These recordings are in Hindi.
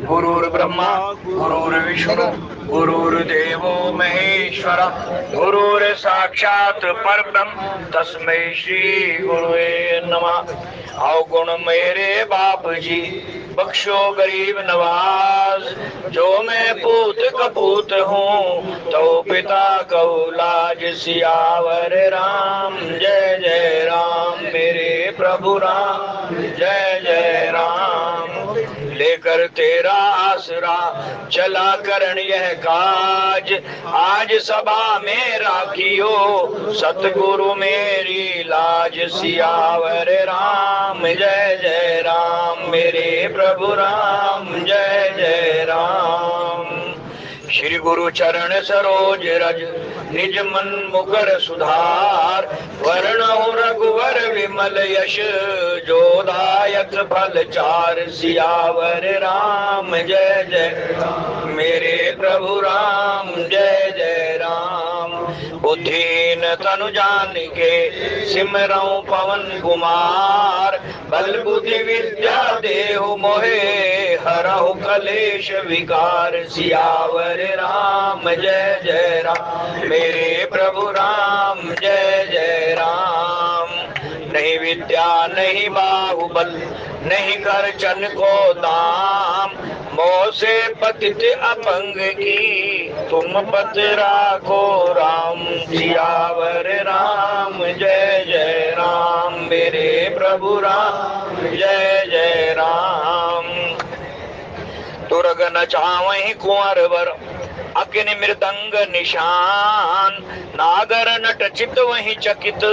गुरुर्ब्रह्मा गुरुर्विष्णु गुरुर्देवो महेश्वर गुरुर्साक्षात् परब्रह्म तस्मै श्री गुरुवे नमः। अवगुण मेरे बाप जी बख्शो गरीब नवाज, जो मैं पूत कपूत हूँ तो पिता कहो लाज। सियावर राम जय जय राम, मेरे प्रभु राम जय जय राम। लेकर तेरा आसरा चला करण यह काज, आज सभा में राखियो सतगुरु मेरी लाज। सियावर राम जय जय राम, मेरे प्रभु राम जय जय राम। श्री गुरु चरण सरोज रज निज मन मुकर सुधार, वर्णौ रघुवर विमल यश जोदायक फल चार। सियावर राम जय जय राम, मेरे प्रभु राम जय जय राम। बुद्धिहीन तनु जानिके सिमरऊं पवन कुमार, बल बुद्धि विद्या देहु मोहे हरहु कलेश विकार। सियावर राम जय जय राम, मेरे प्रभु राम जय जय राम। नहीं विद्या नहीं बाहुबल नहीं कर चन को दाम, मोह से पतित अपंग की तुम पत राखो राम। सियावर राम जय जय राम, मेरे प्रभु राम जय जय राम। तुरग न चावहि कुंवर वर अग्नि मृदंग निशान, नागर नट चित वही चकित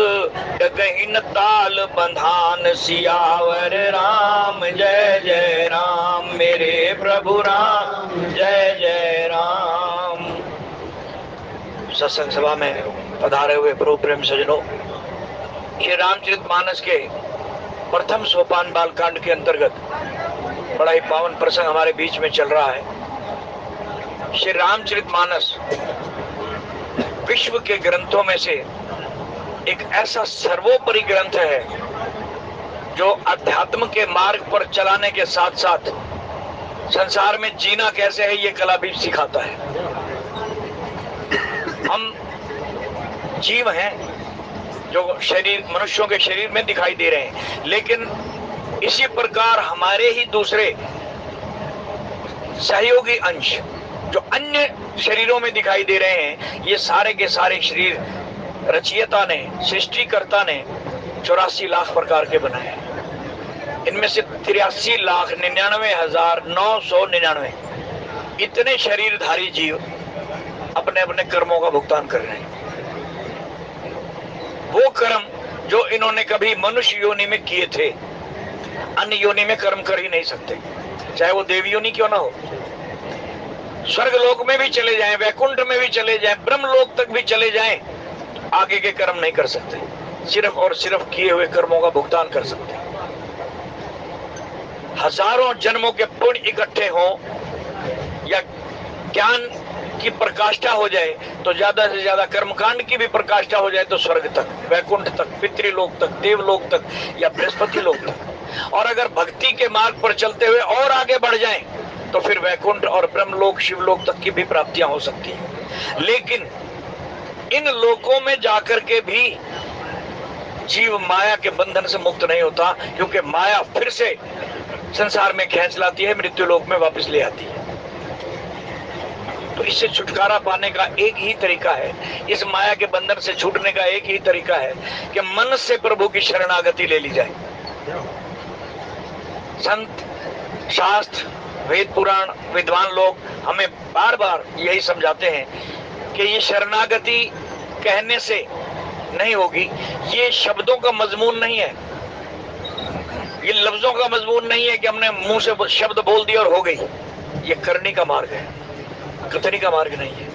डगहीन ताल बंधान। सियावर राम जय जय राम, मेरे प्रभु राम जय जय राम। सत्संग सभा में पधारे हुए प्रभु प्रेम सजनों, श्री रामचरितमानस के प्रथम सोपान बालकांड के अंतर्गत बड़ा ही पावन प्रसंग हमारे बीच में चल रहा है। श्री रामचरितमानस विश्व के ग्रंथों में से एक ऐसा सर्वोपरि ग्रंथ है जो अध्यात्म के मार्ग पर चलाने के साथ साथ संसार में जीना कैसे है ये कला भी सिखाता है। हम जीव हैं जो शरीर मनुष्यों के शरीर में दिखाई दे रहे हैं, लेकिन इसी प्रकार हमारे ही दूसरे सहयोगी अंश जो अन्य शरीरों में दिखाई दे रहे हैं, ये सारे के सारे शरीर रचयिता ने सृष्टिकर्ता ने 84 लाख प्रकार के बनाए हैं। इनमें से 83,99,999 इतने शरीरधारी जीव अपने अपने कर्मों का भुगतान कर रहे हैं। वो कर्म जो इन्होंने कभी मनुष्य योनि में किए थे, अन्य योनि में कर्म कर ही नहीं सकते, चाहे वो देव योनि क्यों ना हो। स्वर्ग लोक में भी चले जाएं, वैकुंठ में भी चले जाएं, ब्रह्म लोक तक भी चले जाएं, आगे के कर्म नहीं कर सकते, सिर्फ और सिर्फ किए हुए कर्मों का भुगतान कर सकते। हजारों जन्मों के पुण्य इकट्ठे हों या ज्ञान की प्रकाष्ठा हो जाए तो ज्यादा से ज्यादा कर्मकांड की भी प्रकाष्ठा हो जाए तो स्वर्ग तक, वैकुंठ तक, पितृलोक तक, देवलोक तक या बृहस्पति लोक तक। और अगर भक्ति के मार्ग पर चलते हुए और आगे बढ़ जाएं तो फिर वैकुंठ और ब्रह्मलोक शिवलोक तक की भी प्राप्तियां हो सकती हैं। लेकिन इन लोकों में जाकर के भी जीव माया के बंधन से मुक्त नहीं होता, क्योंकि माया फिर से संसार में खींच लाती है, मृत्यु लोक में वापस ले आती है। तो इससे छुटकारा पाने का एक ही तरीका है, इस माया के बंधन से छूटने का एक ही तरीका है कि मन से प्रभु की शरणागति ले ली जाए। संत शास्त्र वेद पुराण विद्वान लोग हमें बार बार यही समझाते हैं कि ये शरणागति कहने से नहीं होगी, ये शब्दों का मजमून नहीं है, ये लफ्जों का मजमून नहीं है कि हमने मुंह से शब्द बोल दिया और हो गई। ये करने का मार्ग है, कथनी का मार्ग नहीं है।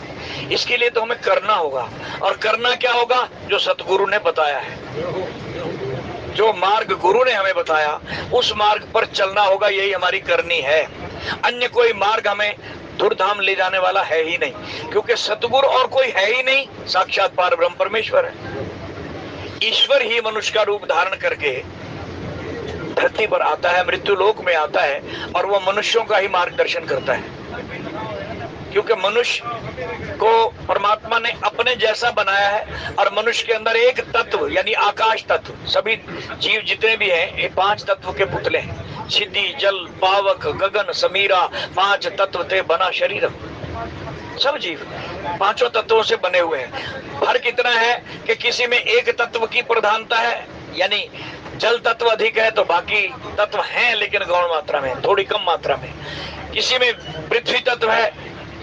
इसके लिए तो हमें करना होगा, और करना क्या होगा? जो सतगुरु ने बताया है, जो मार्ग गुरु ने हमें बताया उस मार्ग पर चलना होगा, यही हमारी करनी है। अन्य कोई मार्ग हमें धुरधाम ले जाने वाला है ही नहीं, क्योंकि सतगुरु और कोई है ही नहीं, साक्षात पारब्रह्म परमेश्वर है। ईश्वर ही मनुष्य का रूप धारण करके धरती पर आता है, मृत्यु लोक में आता है, और वो मनुष्यों का ही मार्गदर्शन करता है। क्योंकि मनुष्य को परमात्मा ने अपने जैसा बनाया है, और मनुष्य के अंदर एक तत्व यानी आकाश तत्व, सभी जीव जितने भी हैं ये 5 तत्व के पुतले हैं। सिद्धि, जल, पावक, गगन, समीरा, 5 तत्व थे बना शरीर। सब जीव 5 तत्वों से बने हुए हैं। फर्क इतना है कि किसी में एक तत्व की प्रधानता है, यानी जल तत्व अधिक है तो बाकी तत्व हैं लेकिन गौण मात्रा में, थोड़ी कम मात्रा में। किसी में पृथ्वी तत्व है,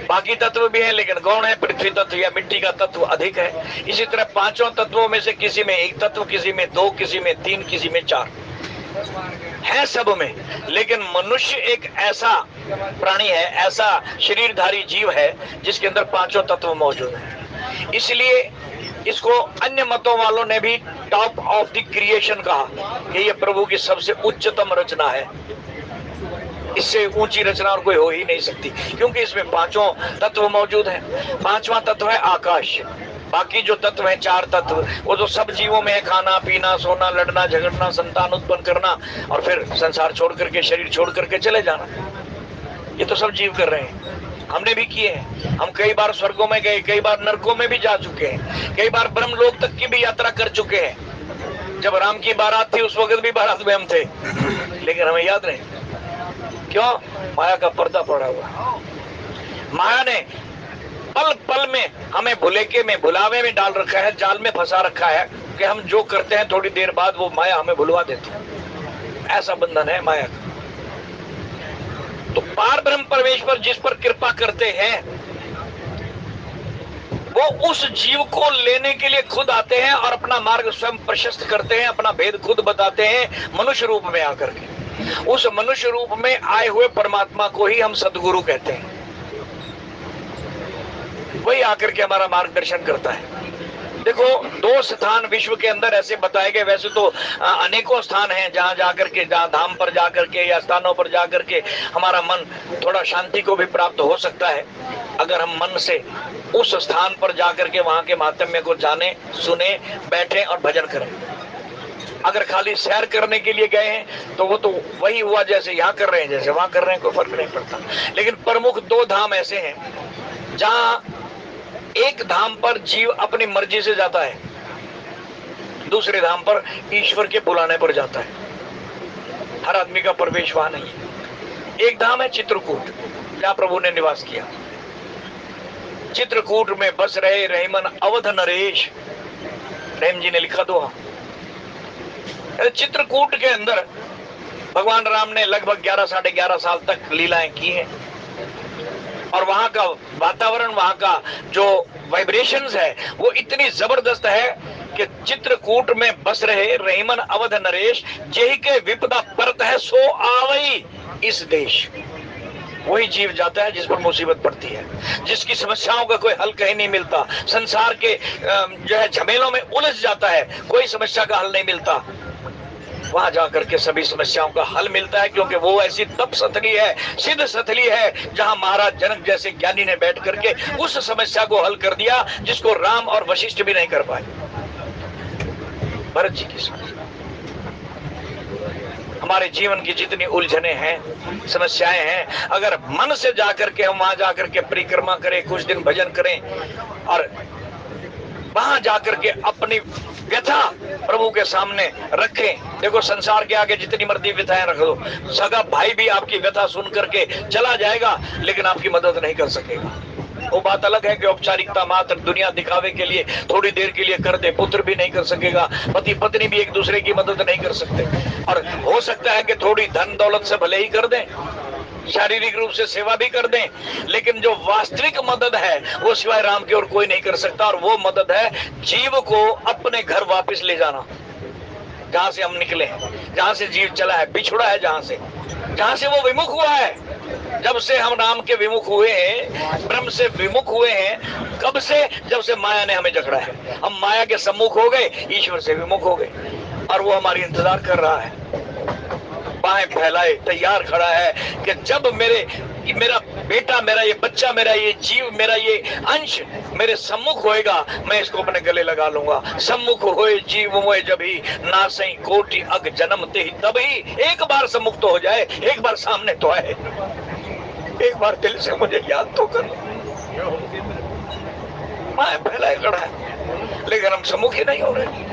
बाकी तत्व भी है लेकिन गौण है, पृथ्वी तत्व या मिट्टी का तत्व अधिक है। इसी तरह 5 तत्वों में से किसी में एक तत्व, किसी में 2, किसी में 3, किसी में 4 है सब में। लेकिन मनुष्य एक ऐसा प्राणी है, ऐसा शरीरधारी जीव है जिसके अंदर 5 तत्व मौजूद है। इसलिए इसको अन्य मतों वालों ने भी टॉप ऑफ द क्रिएशन कहा कि ये प्रभु की सबसे उच्चतम रचना है। इससे ऊंची रचना और कोई हो ही नहीं सकती, क्योंकि इसमें 5 तत्व मौजूद हैं। 5वां तत्व है आकाश। बाकी जो तत्व हैं 4 तत्व, वो तो सब जीवों में है, खाना पीना, सोना, लड़ना झगड़ना, संतान उत्पन्न करना, और फिर संसार छोड़ करके, शरीर छोड़ करके चले जाना। ये तो सब जीव कर रहे हैं, हमने भी किए हैं। हम कई बार स्वर्गों में गए, कई बार नरकों में भी जा चुके हैं, कई बार ब्रह्मलोक तक की भी यात्रा कर चुके हैं। जब राम की बारात थी उस वक्त भी बारात में हम थे, लेकिन हमें याद नहीं। क्यों? माया का पर्दा पड़ा हुआ। माया ने पल पल में हमें भुलेके में, भुलावे में डाल रखा है, जाल में फंसा रखा है कि हम जो करते हैं थोड़ी देर बाद वो माया हमें भुलवा देती है। ऐसा बंधन है माया का। तो पार ब्रह्म परमेश्वर जिस पर कृपा करते हैं वो उस जीव को लेने के लिए खुद आते हैं और अपना मार्ग स्वयं प्रशस्त करते हैं, अपना भेद खुद बताते हैं मनुष्य रूप में आकर के। उस मनुष्य रूप में आए हुए परमात्मा को ही हम सद्गुरु कहते हैं। वही आकर के हमारा मार्गदर्शन करता है। देखो 2 स्थान विश्व के अंदर ऐसे बताए गए, वैसे तो अनेकों स्थान हैं जहां जाकर के, जहां धाम पर जाकर के या स्थानों पर जाकर के हमारा मन थोड़ा शांति को भी प्राप्त हो सकता है, अगर हम मन से उस स्थान पर जाकर के वहां के महात्म्य को जाने, सुने, बैठे और भजन करें। अगर खाली सैर करने के लिए गए हैं तो वो तो वही हुआ जैसे यहाँ कर रहे हैं, जैसे वहां कर रहे हैं, कोई फर्क नहीं पड़ता। लेकिन प्रमुख 2 धाम ऐसे हैं जहां एक धाम पर जीव अपनी मर्जी से जाता है, दूसरे धाम पर ईश्वर के बुलाने पर जाता है। हर आदमी का प्रवेश वहां नहीं है। एक धाम है चित्रकूट, जहां प्रभु ने निवास किया। चित्रकूट में बस रहे रहीमन अवध नरेश, रहीम जी ने लिखा दोहा। चित्रकूट के अंदर भगवान राम ने लगभग 11 साढ़े 11 साल तक लीलाएं की हैं, और वहां का वातावरण, वहां का जो वाइब्रेशंस है वो इतनी जबरदस्त है कि चित्रकूट में बस रहे रहीमन अवध नरेश, जेहि के विपदा परत है सो आवई इस देश। वही जीव जाता है जिस पर मुसीबत पड़ती है, जिसकी समस्याओं का कोई हल कहीं नहीं मिलता, संसार के जो है झमेलों में उलझ जाता है, कोई समस्या का हल नहीं मिलता। वहां जाकर के सभी समस्याओं का हल मिलता है, क्योंकि वो ऐसी तप सतली है, सिद्ध सतली है, जहां महाराज जनक जैसे ज्ञानी ने बैठ करके उस समस्या को हल कर दिया जिसको राम और वशिष्ठ भी नहीं कर पाए। भरत जी की समस्या। हमारे जीवन की जितनी उलझने हैं, समस्याएं हैं, अगर मन से जाकर के हम वहां जाकर के परिक्रमा करें, कुछ दिन भजन करें और वहां जाकर के अपनी व्यथा प्रभु के सामने रखें। देखो संसार के आगे जितनी मर्जी व्यथाएं रख दो, सगा भाई भी आपकी व्यथा सुन करके चला जाएगा लेकिन आपकी मदद नहीं कर सकेगा। वो बात अलग है कि औपचारिकता मात्र दुनिया दिखावे के लिए थोड़ी देर के लिए कर दे, पुत्र भी नहीं कर सकेगा, पति पत्नी भी एक दूसरे की मदद नहीं कर सकते, और हो सकता है कि थोड़ी धन दौलत से भले ही कर दें, शारीरिक रूप से सेवा भी कर दें, लेकिन जो वास्तविक मदद है वो सिवाय राम की और कोई नहीं कर सकता। और वो मदद है जीव को अपने घर वापस ले जाना, जहां से हम निकले हैं, जहां से जीव चला है, बिछुड़ा है, जहां से वो विमुख हुआ है। जब से हम राम के विमुख हुए हैं, ब्रह्म से विमुख हुए हैं, कब से? जब से माया ने हमें जकड़ा है। हम माया के सम्मुख हो गए, ईश्वर से विमुख हो गए, और वो हमारी इंतजार कर रहा है, बाहें फैलाए तैयार खड़ा है कि जब मेरे ये मेरा बेटा, मेरा ये बच्चा, मेरा ये जीव, मेरा ये अंश मेरे सम्मुख होएगा, मैं इसको अपने गले लगा लूंगा। सम्मुख होए जीव मोए जभी, नासई कोटि अग जन्म ते ही तभी। एक बार सम्मुख तो हो जाए, एक बार सामने तो आए, एक बार दिल से मुझे याद तो कर। मैं पहला ही खड़ा है, लेकिन हम सम्मुख ही नहीं हो रहे,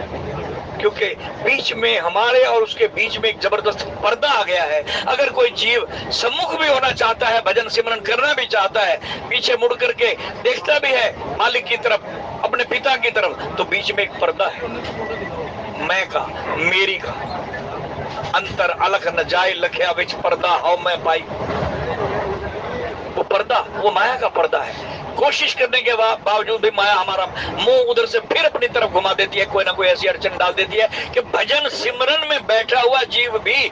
क्योंकि बीच में हमारे और उसके बीच में एक जबरदस्त पर्दा आ गया है। अगर कोई जीव सम्मुख भी होना चाहता है, भजन सिमरन करना भी चाहता है, पीछे मुड़ करके देखता भी है मालिक की तरफ, अपने पिता की तरफ, तो बीच में एक पर्दा है, मैं का, मेरी का। अंतर अलख न जाए लखिया विच पर्दा हो मैं पाई। वो पर्दा, वो माया का पर्दा है। कोशिश करने के बावजूद भी माया हमारा मुंह उधर से फिर अपनी तरफ घुमा देती है, कोई ना कोई ऐसी अड़चन डाल देती है कि भजन सिमरन में बैठा हुआ जीव भी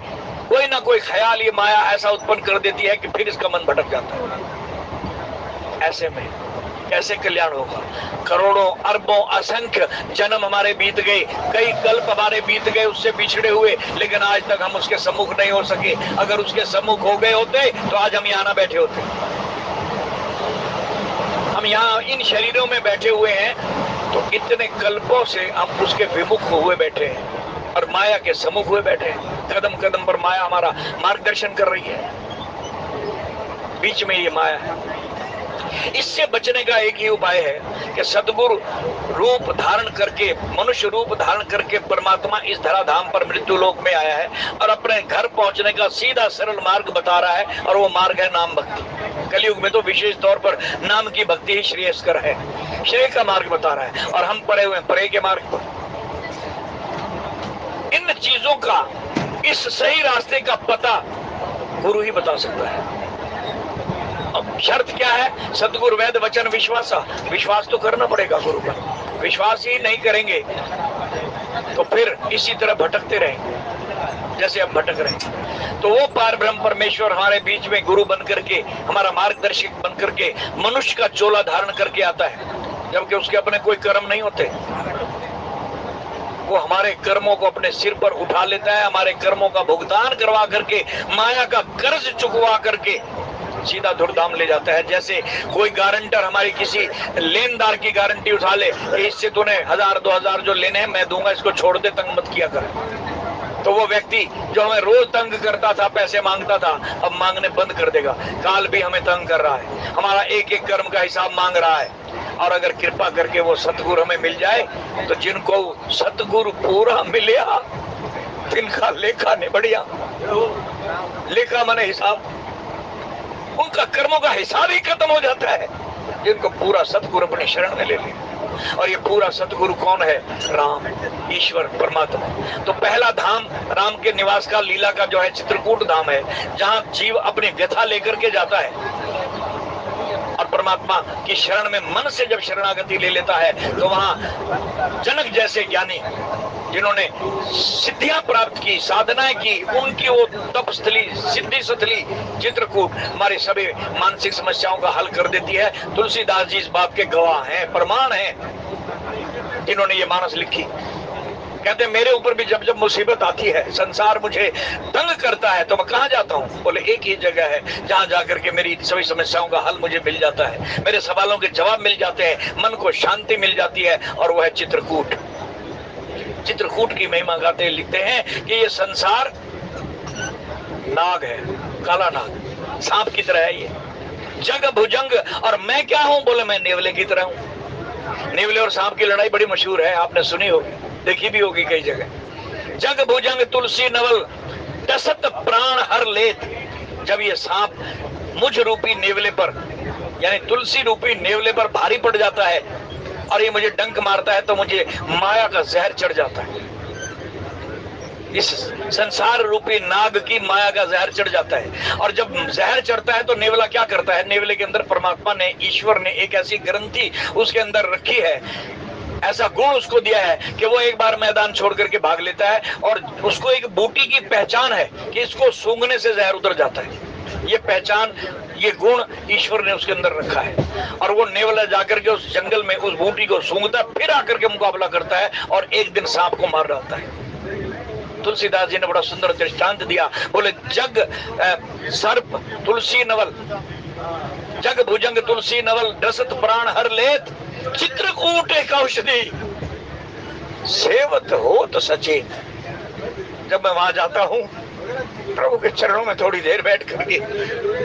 कोई ना कोई ख्याल ये माया ऐसा उत्पन्न कर देती है कि फिर इसका मन भटक जाता है। ऐसे में कैसे कल्याण होगा? करोड़ों अरबों असंख्य जन्म हमारे बीत गए, कई कल्प हमारे बीत गए उससे बिछड़े हुए, लेकिन आज तक हम उसके सम्मुख नहीं हो सके। अगर उसके सम्मुख हो गए होते तो आज हम यहाँ ना बैठे होते। हम यहाँ इन शरीरों में बैठे हुए हैं तो इतने कल्पों से हम उसके विमुख हुए बैठे हैं और माया के सम्मुख हुए बैठे हैं। कदम कदम पर माया हमारा मार्गदर्शन कर रही है, बीच में ये माया है। इससे बचने का एक ही उपाय है कि सद्गुरु रूप धारण करके, मनुष्य रूप धारण करके परमात्मा इस धराधाम पर मृत्यु लोक में आया है और अपने घर पहुंचने का सीधा सरल मार्ग बता रहा है, और वो मार्ग है नाम भक्ति। कलयुग में तो विशेष तौर पर नाम की भक्ति ही श्रेयस्कर है, श्रेय का मार्ग बता रहा है, और हम पड़े हुए परे के मार्ग पर। इन चीजों का, इस सही रास्ते का पता गुरु ही बता सकता है। अब शर्त क्या है? सतगुरु वेद वचन विश्वास। विश्वास तो करना पड़ेगा गुरु पर। विश्वास ही नहीं करेंगे तो फिर इसी तरह भटकते रहेंगे जैसे अब भटक रहे हैं। तो वो पार ब्रह्म परमेश्वर हमारे बीच में गुरु बन करके, हमारा मार्गदर्शक बन करके, मनुष्य का चोला धारण करके आता है, जबकि उसके अपने कोई कर्म नहीं होते। वो हमारे कर्मों को अपने सिर पर उठा लेता है, हमारे कर्मों का भुगतान करवा करके, माया का कर्ज चुकवा करके सीधा धुरधाम ले जाता है। जैसे कोई गारंटर हमारी किसी लेनदार की गारंटी उठा ले, इससे तूने 1000 2000 जो लेने हैं मैं दूंगा, इसको छोड़ दे, तंग मत किया कर। तो वो व्यक्ति जो हमें रोज तंग करता था, पैसे मांगता था, अब मांगने बंद कर देगा। काल भी हमें तंग कर रहा है, हमारा एक एक कर्म का हिसाब मांग रहा है। और अगर कृपा करके वो सतगुरु हमें मिल जाए, तो जिनको सतगुरु पूरा मिलिया तिनका लेखा निबड़िया। लेखा माने हिसाब, उनका कर्मों का हिसाब ही खत्म हो जाता है जिनको पूरा सतगुरु अपने शरण में ले ले। और ये पूरा सतगुरु कौन है? राम, ईश्वर, परमात्मा। तो पहला धाम राम के निवास का, लीला का जो है चित्रकूट धाम है, जहां जीव अपनी व्यथा लेकर के जाता है और परमात्मा की शरण में मन से जब शरणागति ले लेता है, तो वहां जनक जैसे ज्ञानी जिन्होंने सिद्धियां प्राप्त की, साधनाएं की, उनकी वो तपस्थली, सिद्धि स्थली चित्रकूट हमारी सभी मानसिक समस्याओं का हल कर देती है। तुलसीदास जी इस बात के गवाह हैं, प्रमाण हैं, जिन्होंने ये मानस लिखी। कहते मेरे ऊपर भी जब जब मुसीबत आती है, संसार मुझे तंग करता है, तो मैं कहाँ जाता हूँ? बोले एक ही जगह है जहाँ जाकर के मेरी सभी समस्याओं का हल मुझे मिल जाता है, मेरे सवालों के जवाब मिल जाते हैं, मन को शांति मिल जाती है, और वह है चित्रकूट। चित्रकूट की महिमा गाते लिखते हैं कि ये संसार नाग है, काला नाग, सांप की तरह है ये, जग भुजंग, और मैं क्या हूं? बोले मैं नेवले की तरह हूं। नेवले और सांप की लड़ाई बड़ी मशहूर है, आपने सुनी होगी, देखी भी होगी कई जगह। जग भुजंग तुलसी नवल टसत प्राण हर लेत। जब ये सांप मुझ रूपी नेवले पर, यानी तुलसी रूपी नेवले पर भारी पड़ जाता है और ये मुझे डंक मारता है, तो मुझे माया का जहर चढ़ जाता है। इस संसार रूपी नाग की माया का जहर चढ़ जाता है, और जब जहर चढ़ता है तो नेवला क्या करता है? नेवले के अंदर परमात्मा ने, ईश्वर ने एक ऐसी ग्रंथि उसके अंदर रखी है, ऐसा गुण उसको दिया है कि वो एक बार मैदान छोड़ करके भाग लेता है, और उसको एक बूटी की पहचान है कि इसको सूंघने से जहर उतर जाता है। ये पहचान, ये गुण ईश्वर ने उसके अंदर रखा है, और वो नेवला जाकर के उस जंगल में उस बूटी को सूंघता है, फिर आकर के मुकाबला करता है और एक दिन सांप को मार डालता है। तुलसीदास जी ने बड़ा सुंदर दृष्टांत दिया, बोले जग सर्प तुलसी नवल, जग भुजंग तुलसी नवल ड्रसत प्राण हर लेत, चित्रकूट एक औषधि सेवत होत सचेत। जब मैं वहां जाता हूँ, प्रभु के चरणों में थोड़ी देर बैठ करके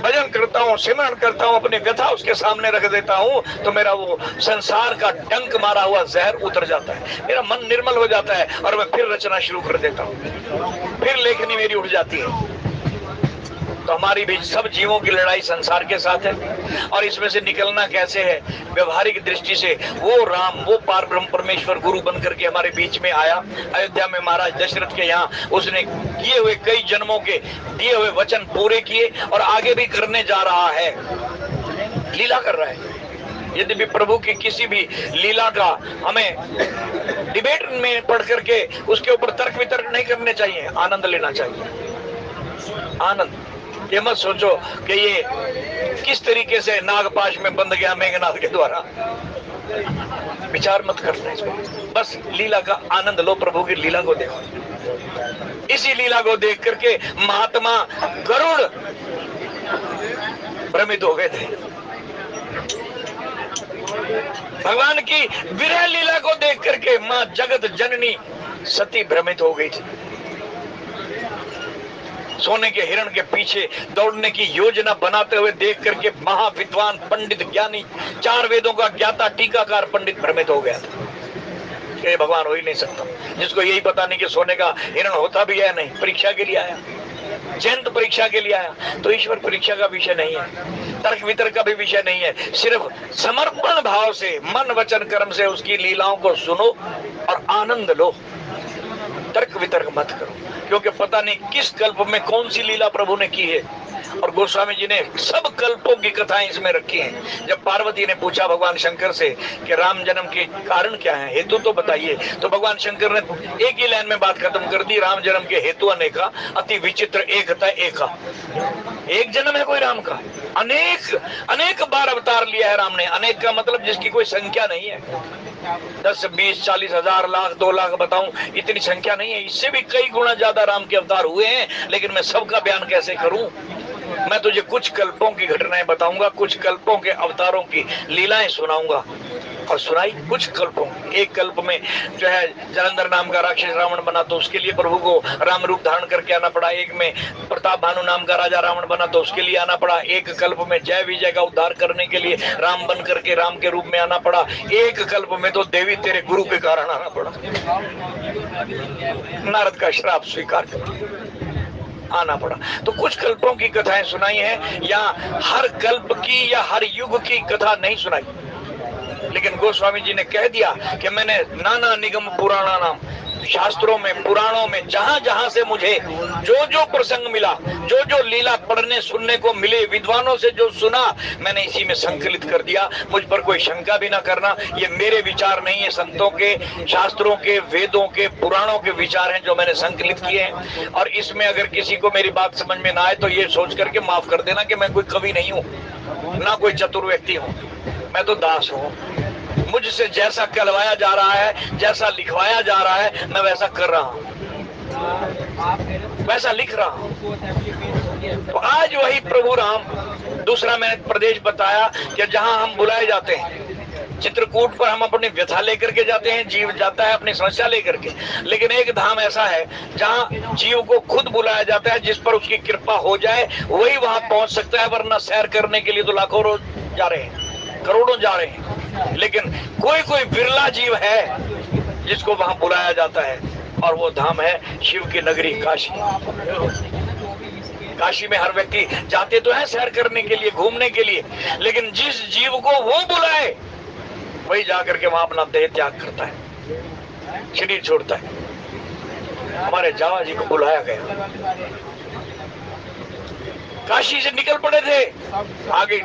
भजन करता हूँ, सिमरन करता हूँ, अपनी व्यथा उसके सामने रख देता हूँ, तो मेरा वो संसार का डंक मारा हुआ जहर उतर जाता है, मेरा मन निर्मल हो जाता है और मैं फिर रचना शुरू कर देता हूँ, फिर लेखनी मेरी उठ जाती है। तो हमारी भी सब जीवों की लड़ाई संसार के साथ है, और इसमें से निकलना कैसे है? व्यवहारिक दृष्टि से वो राम, वो पार ब्रह्म परमेश्वर गुरु बन करके हमारे बीच में आया, अयोध्या में महाराज दशरथ के यहाँ उसने किए हुए कई जन्मों के दिए हुए वचन पूरे किए और आगे भी करने जा रहा है, लीला कर रहा है। यदि भी प्रभु की किसी भी लीला का हमें डिबेट में पढ़ करके उसके ऊपर तर्क वितर्क नहीं करने चाहिए, आनंद लेना चाहिए, आनंद। ये मत सोचो कि ये किस तरीके से नागपाश में बंद गया मेघनाथ के द्वारा, विचार मत करना इसमें, बस लीला का आनंद लो, प्रभु की लीला को देखो। इसी लीला को देख करके महात्मा गरुड़ भ्रमित हो गए थे, भगवान की विरह लीला को देख करके मां जगत जननी सती भ्रमित हो गई थी। सोने के हिरण के पीछे दौड़ने की योजना बनाते हुए देख करके महाविद्वान पंडित ज्ञानी, चार वेदों का ज्ञाता टीकाकार पंडित भ्रमित हो गया था कि भगवान हो ही नहीं सकता, जिसको यही पता नहीं कि सोने का हिरण होता भी है नहीं, परीक्षा के लिए आया, जयंत परीक्षा के लिए आया। तो ईश्वर परीक्षा का विषय नहीं है, तर्क वितर्क का भी विषय नहीं है, सिर्फ समर्पण भाव से मन वचन कर्म से उसकी लीलाओं को सुनो और आनंद लो, तर्क वितर्क मत करो, क्योंकि पता नहीं किस कल्प में कौन सी लीला प्रभु ने की है। और गोस्वामी जी ने सब कल्पों की कथाएं इसमें रखी हैं। जब पार्वती ने पूछा भगवान शंकर से कि राम जन्म के कारण क्या है, हेतु तो बताइए, तो भगवान शंकर ने एक ही लाइन में बात खत्म कर दी, राम जन्म के हेतु अनेका, अति विचित्र एकता एका। एक जन्म है कोई राम का, अनेक अनेक बार अवतार लिया है राम ने। अनेक का मतलब जिसकी कोई संख्या नहीं है, 10, 20, 40 हजार, लाख, 2 लाख बताऊं, इतनी संख्या नहीं है। इससे भी कई गुना ज्यादा राम के अवतार हुए हैं, लेकिन मैं सबका बयान कैसे करूं? मैं तुझे कुछ कल्पों की घटनाएं बताऊंगा, कुछ कल्पों के अवतारों की लीलाएं सुनाऊंगा। और सुनाई कुछ कल्पों, एक कल्प में जो है जलंधर नाम का राक्षस रावण बना, तो उसके लिए प्रभु को राम रूप धारण करके आना पड़ा। एक में प्रताप भानु नाम का राजा रावण बना, तो उसके लिए आना पड़ा। एक कल्प में जय विजय का उद्धार करने के लिए राम बन करके राम के रूप में आना पड़ा। एक कल्प में तो देवी तेरे गुरु के कारण आना पड़ा, नारद का श्राप स्वीकार कर आना पड़ा। तो कुछ कल्पों की कथाएं सुनाई है, या हर कल्प की या हर युग की कथा नहीं सुनाई, लेकिन गोस्वामी जी ने कह दिया कि मैंने नाना निगम पुराणा नाम, शास्त्रों में पुराणों में जहां जहां से मुझे जो जो प्रसंग मिला, जो जो लीला पढ़ने सुनने को मिले, विद्वानों से जो सुना, मैंने इसी में संकलित कर दिया। मुझ पर कोई शंका भी ना करना, ये मेरे विचार नहीं है, संतों के, शास्त्रों के, वेदों के, पुराणों के विचार हैं जो मैंने संकलित किए हैं। और इसमें अगर किसी को मेरी बात समझ में ना आए तो ये सोच करके माफ कर देना कि मैं कोई कवि नहीं हूँ, ना कोई चतुर व्यक्ति हूँ, मैं तो दास हूँ। मुझसे जैसा कहलवाया जा रहा है, जैसा लिखवाया जा रहा है, मैं वैसा कर रहा हूँ, वैसा लिख रहा हूँ। तो आज वही प्रभु राम, दूसरा मैंने प्रदेश बताया कि जहां हम बुलाए जाते हैं, चित्रकूट पर हम अपनी व्यथा लेकर के जाते हैं, जीव जाता है अपनी समस्या लेकर के। लेकिन एक धाम ऐसा है जहां जीव को खुद बुलाया जाता है, जिस पर उसकी कृपा हो जाए वही वहां पहुंच सकता है, वरना सैर करने के लिए तो लाखों रोज जा रहे हैं, करोड़ों जा रहे हैं। लेकिन कोई कोई बिरला जीव है जिसको वहां बुलाया जाता है, और वो धाम है शिव की नगरी काशी। काशी में हर व्यक्ति जाते तो है सैर करने के लिए, घूमने के लिए, लेकिन जिस जीव को वो बुलाए वही जाकर के वहां अपना देह त्याग करता है, शरीर छोड़ता है। हमारे जावा जी को बुलाया गया, काशी से निकल पड़े थे, आगे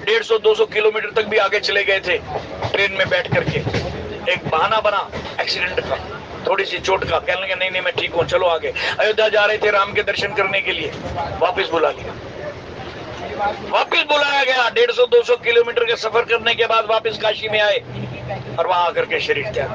150-200 किलोमीटर तक भी आगे चले गए थे ट्रेन में बैठ करके। एक बहाना बना एक्सीडेंट का, थोड़ी सी चोट का, कहने लगे नहीं नहीं मैं ठीक हूँ, चलो आगे। अयोध्या जा रहे थे राम के दर्शन करने के लिए, वापस बुला लिया, वापस बुलाया गया। 150-200 किलोमीटर के सफर करने के बाद वापस काशी में आए और वहां आकर के शरीर त्याग।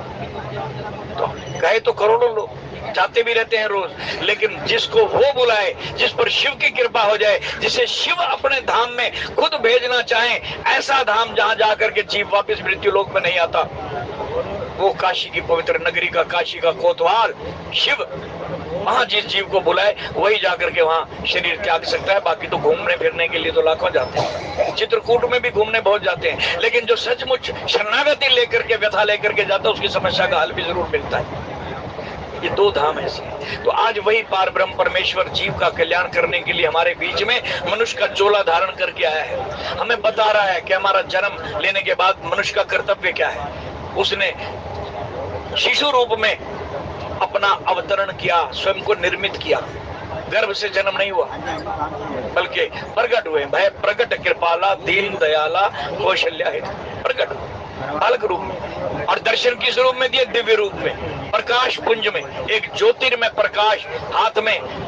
तो गए तो करोड़ों लोग, जाते भी रहते हैं रोज, लेकिन जिसको वो बुलाए, जिस पर शिव की कृपा हो जाए, जिसे शिव अपने धाम में खुद भेजना चाहे, ऐसा धाम जहां जाकर के जीव वापस मृत्यु लोक में नहीं आता, वो काशी की पवित्र नगरी का, काशी का कोतवाल शिव, वहां जिस जीव को बुलाए वही जाकर के वहां शरीर त्याग सकता है। बाकी तो घूमने फिरने के लिए तो लाखों जाते हैं, चित्रकूट में भी घूमने बहुत जाते हैं, लेकिन जो सचमुच शरणागति लेकर के, व्यथा लेकर के जाता है, उसकी समस्या का हल भी जरूर मिलता है। ये दो धाम ऐसे हैं। तो आज वही पार ब्रह्म परमेश्वर जीव का कल्याण करने के लिए हमारे बीच में मनुष्य का चोला धारण करके आया है। हमें बता रहा है कि हमारा जन्म लेने के बाद मनुष्य का कर्तव्य क्या है। उसने शिशु रूप में अपना अवतरण किया, स्वयं को निर्मित किया, गर्भ से जन्म नहीं हुआ बल्कि प्रकट हुए। भय प्रकट कृपाला दीन दयाला कौशल्या है, प्रकट बालक रूप में, और दर्शन किस रूप में दिए? दिव्य रूप में, प्रकाश पुंज में, एक ज्योतिर्मय प्रकाश, हाथ में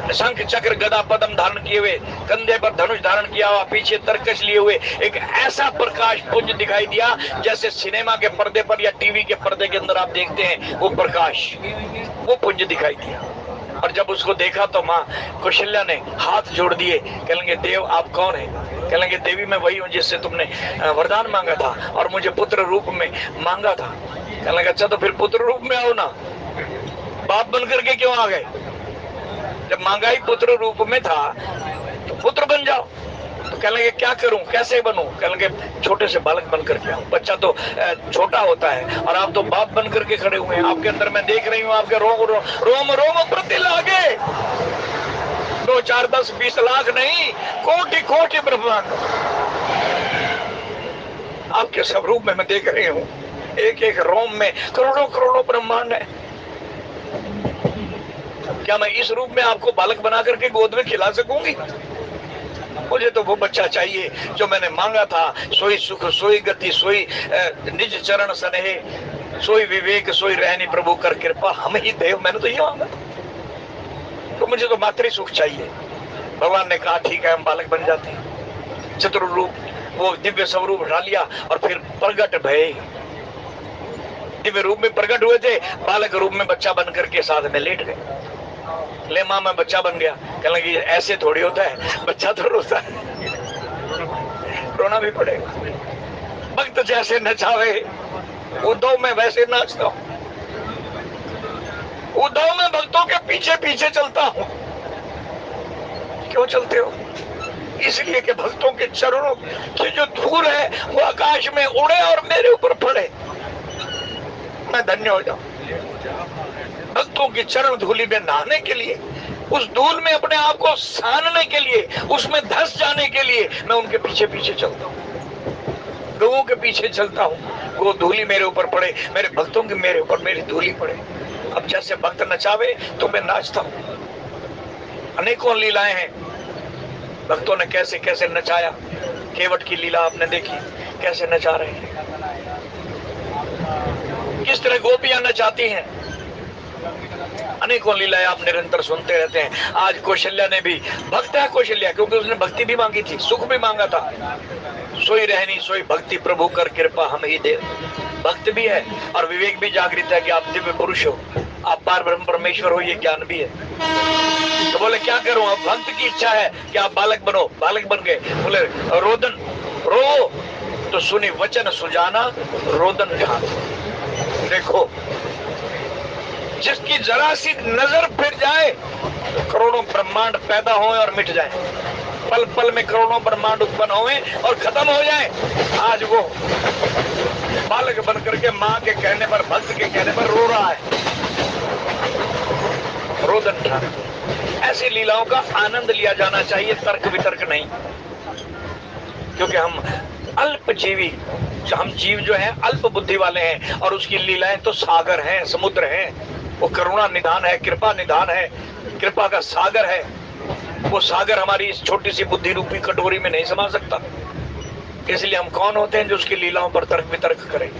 शंख चक्र गदा पद्म धारण किए हुए, कंधे पर धनुष धारण किया हुआ, पीछे तरकश लिए हुए, एक ऐसा प्रकाश पुंज दिखाई दिया जैसे सिनेमा के पर्दे पर या टीवी के पर्दे के अंदर आप देखते हैं वो प्रकाश, वो पुंज दिखाई दिया। और जब उसको देखा तो माँ कौशल्या ने हाथ जोड़ दिए, कहेंगे देव आप कौन है? कहेंगे देवी मैं वही हूँ जिससे तुमने वरदान मांगा था और मुझे पुत्र रूप में मांगा था। कहने लगा अच्छा तो फिर पुत्र रूप में आओ ना, बाप बन करके क्यों आ गए? जब मांगा ही पुत्र रूप में था तो पुत्र बन जाओ। तो कहने लगे क्या करूं, कैसे बनूं? कहने लगे छोटे से बालक बन करके आओ। बच्चा तो छोटा होता है और आप तो बाप बन करके खड़े हुए हैं। आपके अंदर मैं देख रही हूँ आपके रोम रोम प्रति लागे, 2 4 10 20 लाख नहीं, कोटि कोटि ब्रह्मांड आपके सब रूप में मैं देख रही हूँ। एक एक रोम में करोड़ों करोड़ों ब्रह्मांड है। क्या मैं इस रूप में आपको बालक बना करके गोद में खिला सकूंगी? मुझे तो वो बच्चा चाहिए जो मैंने मांगा था, सोई सुख सोई गति सोई निज चरण स्नेह सोई विवेक सोई रहनी प्रभु कर कृपा हम ही देव। मैंने तो ये मांगा, तो मुझे तो मातृ सुख चाहिए। भगवान ने कहा ठीक है हम बालक बन जाते हैं। चतुर रूप वो दिव्य स्वरूप उठा लिया और फिर प्रगट भय, दिव्य रूप में प्रकट हुए थे, बालक रूप में बच्चा बन करके साथ में लेट गए। ले माँ मैं बच्चा बन गया। कहने लगी ऐसे थोड़ी होता है, बच्चा तो रोता है, रोना भी पड़ेगा। भक्त जैसे नचावे उद्धव में वैसे नाचता हूं, उद्धव में भक्तों के पीछे पीछे चलता हूं। क्यों चलते हो? इसलिए कि भक्तों के चरणों की जो धूल है वो आकाश में उड़े और मेरे ऊपर पड़े, मैं धन्य हो जाऊं। भक्तों की चरण धूलि में नहाने के लिए, उस धूल में अपने आप को सानने के लिए, उसमें धस जाने के लिए मैं उनके पीछे पीछे चलता हूँ, गौओं के पीछे चलता हूँ। वो धूलि मेरे ऊपर पड़े, मेरे भक्तों की मेरे ऊपर मेरी धूलि पड़े। अब जैसे भक्त नचावे तो मैं नाचता हूँ। अनेकों लीलाएं हैं, भक्तों ने कैसे कैसे नचाया। केवट की लीला आपने देखी, कैसे नचा रहे हैं, किस तरह गोपियां नचाती हैं। अनेकों लीलाएं आप निरंतर सुनते रहते हैं। आज कौशल्या ने भी, भक्त है कौशल्या क्योंकि उसने भक्ति भी मांगी थी, सुख भी मांगा था। सोई रहनी सोई भक्ति प्रभु कर कृपा हम ही दे। भक्त भी है और विवेक भी जागृत है कि आप दिव्य पुरुष हो, आप पार ब्रह्म परमेश्वर हो, ये ज्ञान भी है। तो बोले क्या करूं? अब भक्त की इच्छा है कि आप बालक बनो, बालक बन गए। बोले रोदन रो तो सुनी वचन सुजाना रोदन ध्यान। देखो जिसकी जरा सी नजर फिर जाए तो करोड़ों ब्रह्मांड पैदा होए और मिट जाए, पल पल में करोड़ों ब्रह्मांड उत्पन्न होए और खत्म हो जाए। आज वो बालक बन करके माँ के कहने पर, भक्त के कहने पर रो रहा है, रोदन था। ऐसी लीलाओं का आनंद लिया जाना चाहिए, तर्क वितर्क नहीं, क्योंकि हम अल्पजीवी, हम जीव जो है अल्प बुद्धि वाले हैं और उसकी लीलाएं तो सागर हैं, समुद्र हैं। वो करुणा निधान है, कृपा निधान है, कृपा का सागर है। वो सागर हमारी इस छोटी सी बुद्धि रूपी कटोरी में नहीं समा सकता। इसलिए हम कौन होते हैं जो उसकी लीलाओं पर तर्क वितर्क करें?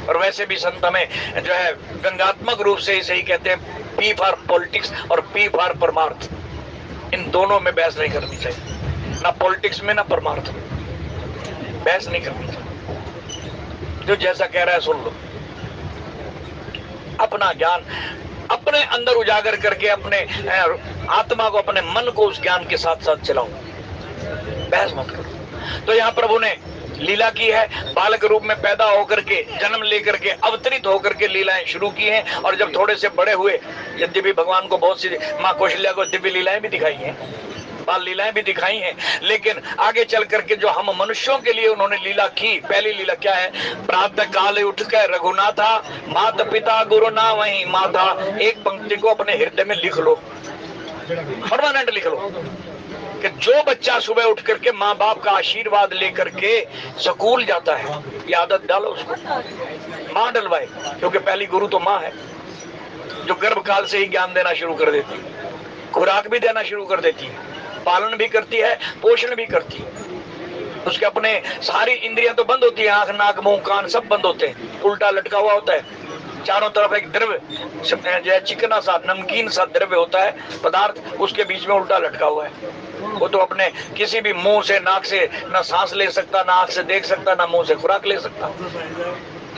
और वैसे भी संत हमें जो है व्यंग्यात्मक रूप से इसे ही कहते हैं, पी फॉर पॉलिटिक्स और पी फॉर परमार्थ। इन दोनों में बहस नहीं करनी चाहिए, ना पॉलिटिक्स में ना परमार्थ में बहस नहीं करनी चाहिए। जो जैसा कह रहा है सुन लो, अपना ज्ञान अपने अंदर उजागर करके अपने आत्मा को, अपने मन को उस ज्ञान के साथ साथ चलाओ, बहस मत करो। तो यहाँ प्रभु ने लीला की है, बालक रूप में पैदा होकर के, जन्म लेकर के, अवतरित होकर के लीलाएं शुरू की हैं। और जब थोड़े से बड़े हुए, यद्यपि भगवान को बहुत सी, माँ कौशल्या को दिव्य लीलाएं भी दिखाई हैं, बाल लीलाएं भी दिखाई हैं, लेकिन आगे चल करके जो हम मनुष्यों के लिए उन्होंने लीला की, पहली लीला क्या है? प्रातः काल उठ कर रघुनाथा, माता पिता गुरु ना वही माता। एक पंक्ति को अपने हृदय में लिख लो, परमानेंट लिख लो कि जो बच्चा सुबह उठ करके माँ बाप का आशीर्वाद लेकर के स्कूल जाता है, ये आदत डालो उसको, माँ डलवाए, क्योंकि पहली गुरु तो माँ है, जो गर्भ काल से ही ज्ञान देना शुरू कर देती है, खुराक भी देना शुरू कर देती है, पालन भी करती है, पोषण भी करती है। उसके अपने सारी इंद्रियां तो बंद होती है, आंख नाक मुंह कान सब बंद होते हैं, उल्टा लटका हुआ होता है, चारों तरफ एक द्रव्य, चिकना सा नमकीन सा द्रव्य होता है पदार्थ, उसके बीच में उल्टा लटका हुआ है। वो तो अपने किसी भी मुंह से, नाक से ना सांस ले सकता, ना आंख से देख सकता, ना मुंह से खुराक ले सकता।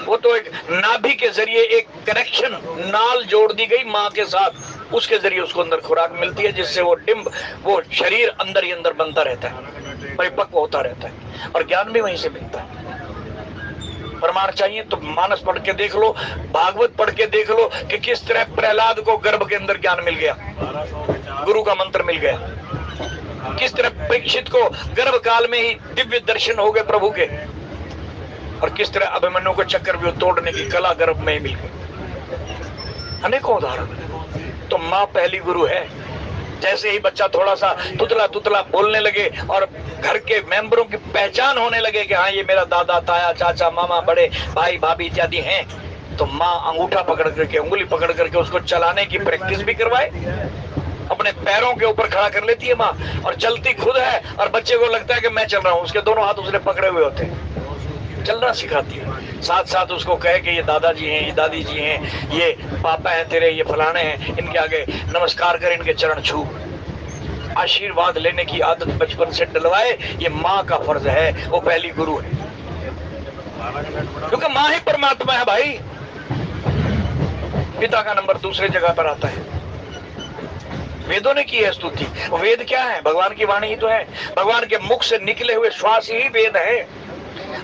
वो तो एक नाभि के जरिए एक कनेक्शन, नाल जोड़ दी गई माँ के साथ, उसके जरिए उसको अंदर खुराक मिलती है, जिससे वो डिंब, वो शरीर अंदर ही अंदर बनता रहता है, परिपक्व होता रहता है, और ज्ञान भी वहीं से मिलता है। प्रमाण चाहिए तो मानस पढ़ के देख लो, भागवत पढ़ के देख लो कि किस तरह प्रहलाद को गर्भ के अंदर ज्ञान मिल गया, गुरु का मंत्र मिल गया, किस तरह परीक्षित को गर्भ काल में ही दिव्य दर्शन हो गए प्रभु के, और किस तरह अभिमन्यु को चक्रव्यूह तोड़ने की कला गर्भ में ही मिल गई। अनेकों उदाहरण। तो माँ पहली गुरु है। जैसे ही बच्चा थोड़ा सा तुतला तुतला बोलने लगे और घर के मेंबरों की पहचान होने लगे कि हाँ ये मेरा दादा, ताया, चाचा, मामा, बड़े भाई, भाभी इत्यादि हैं, तो माँ अंगूठा पकड़ करके, उंगली पकड़ करके उसको चलाने की प्रैक्टिस भी करवाए, अपने पैरों के ऊपर खड़ा कर लेती है माँ, और चलती खुद है, और बच्चे को लगता है कि मैं चल रहा हूँ, उसके दोनों हाथ उसने पकड़े हुए होते हैं, चलना सिखाती है। साथ साथ उसको कहे कि ये दादाजी हैं, ये दादी जी हैं, ये पापा हैं तेरे, ये फलाने हैं, इनके आगे नमस्कार कर, इनके चरण छू, आशीर्वाद लेने की आदत बचपन से डलवाए। ये माँ का फर्ज है, वो पहली गुरु है, क्योंकि माँ ही परमात्मा है भाई। पिता का नंबर दूसरे जगह पर आता है। वेदों ने की है स्तुति। वेद क्या है? भगवान की वाणी ही तो है, भगवान के मुख से निकले हुए श्वास ही वेद है।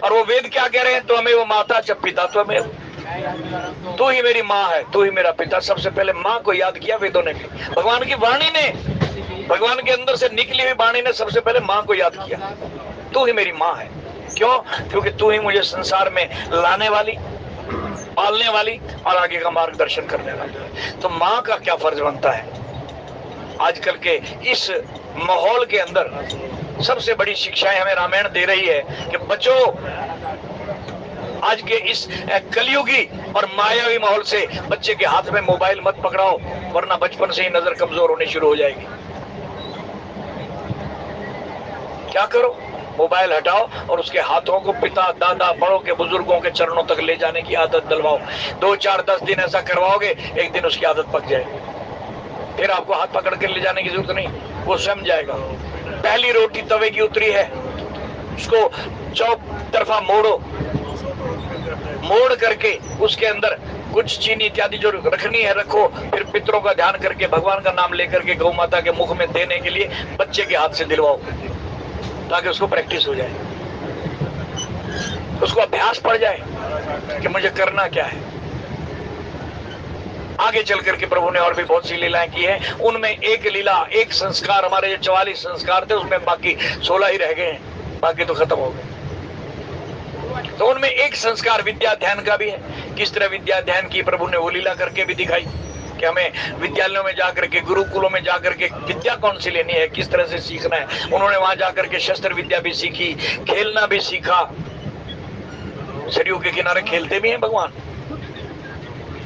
और वो वेद क्या कह रहे हैं? तो हमें वो माता च पिता, तो हमें तू ही मेरी माँ है, तू ही मेरा पिता। सबसे पहले माँ को याद किया वेदों ने भी, भगवान की वाणी ने, भगवान के अंदर से निकली हुई वाणी ने सबसे पहले माँ को याद किया, तू ही मेरी माँ है। क्यों? क्योंकि तू ही मुझे संसार में लाने वाली, पालने वाली और आगे का मार्गदर्शन करने वाली। तो माँ का क्या फर्ज बनता है? आजकल के इस माहौल के अंदर सबसे बड़ी शिक्षाएं हमें रामायण दे रही है कि बच्चों, आज के इस कलयुगी और मायावी माहौल से बच्चे के हाथ में मोबाइल मत पकड़ाओ, वरना बचपन से ही नजर कमजोर होनी शुरू हो जाएगी। क्या करो? मोबाइल हटाओ और उसके हाथों को पिता, दादा, बड़ों के, बुजुर्गों के चरणों तक ले जाने की आदत डलवाओ। 2, 4, 10 दिन ऐसा करवाओगे, एक दिन उसकी आदत पक जाएगी, फिर आपको हाथ पकड़ कर ले जाने की जरूरत नहीं, वो स्वयं जाएगा। पहली रोटी तवे की उतरी है, उसको चौक तरफा मोड़ो, मोड़ करके उसके अंदर कुछ चीनी इत्यादि जो रखनी है रखो, फिर पितरों का ध्यान करके भगवान का नाम लेकर के गौ माता के मुख में देने के लिए बच्चे के हाथ से दिलवाओ, ताकि उसको प्रैक्टिस हो जाए, उसको अभ्यास पड़ जाए कि मुझे करना क्या है। आगे चल करके प्रभु ने और भी बहुत सी लीलाएं की हैं। उनमें एक लीला, एक संस्कार, हमारे जो 44 संस्कार थे उसमें बाकी 16 ही रह गए हैं, बाकी तो खत्म हो गए। तो उनमें एक संस्कार विद्या ध्यान का भी है। किस तरह विद्या ध्यान की प्रभु ने वो लीला करके भी दिखाई कि हमें विद्यालयों में जाकर के, गुरुकुलों में जाकर के विद्या कौन सी लेनी है, किस तरह से सीखना है। उन्होंने वहां जाकर के शस्त्र विद्या भी सीखी, खेलना भी सीखा। सरयू के किनारे खेलते भी हैं भगवान,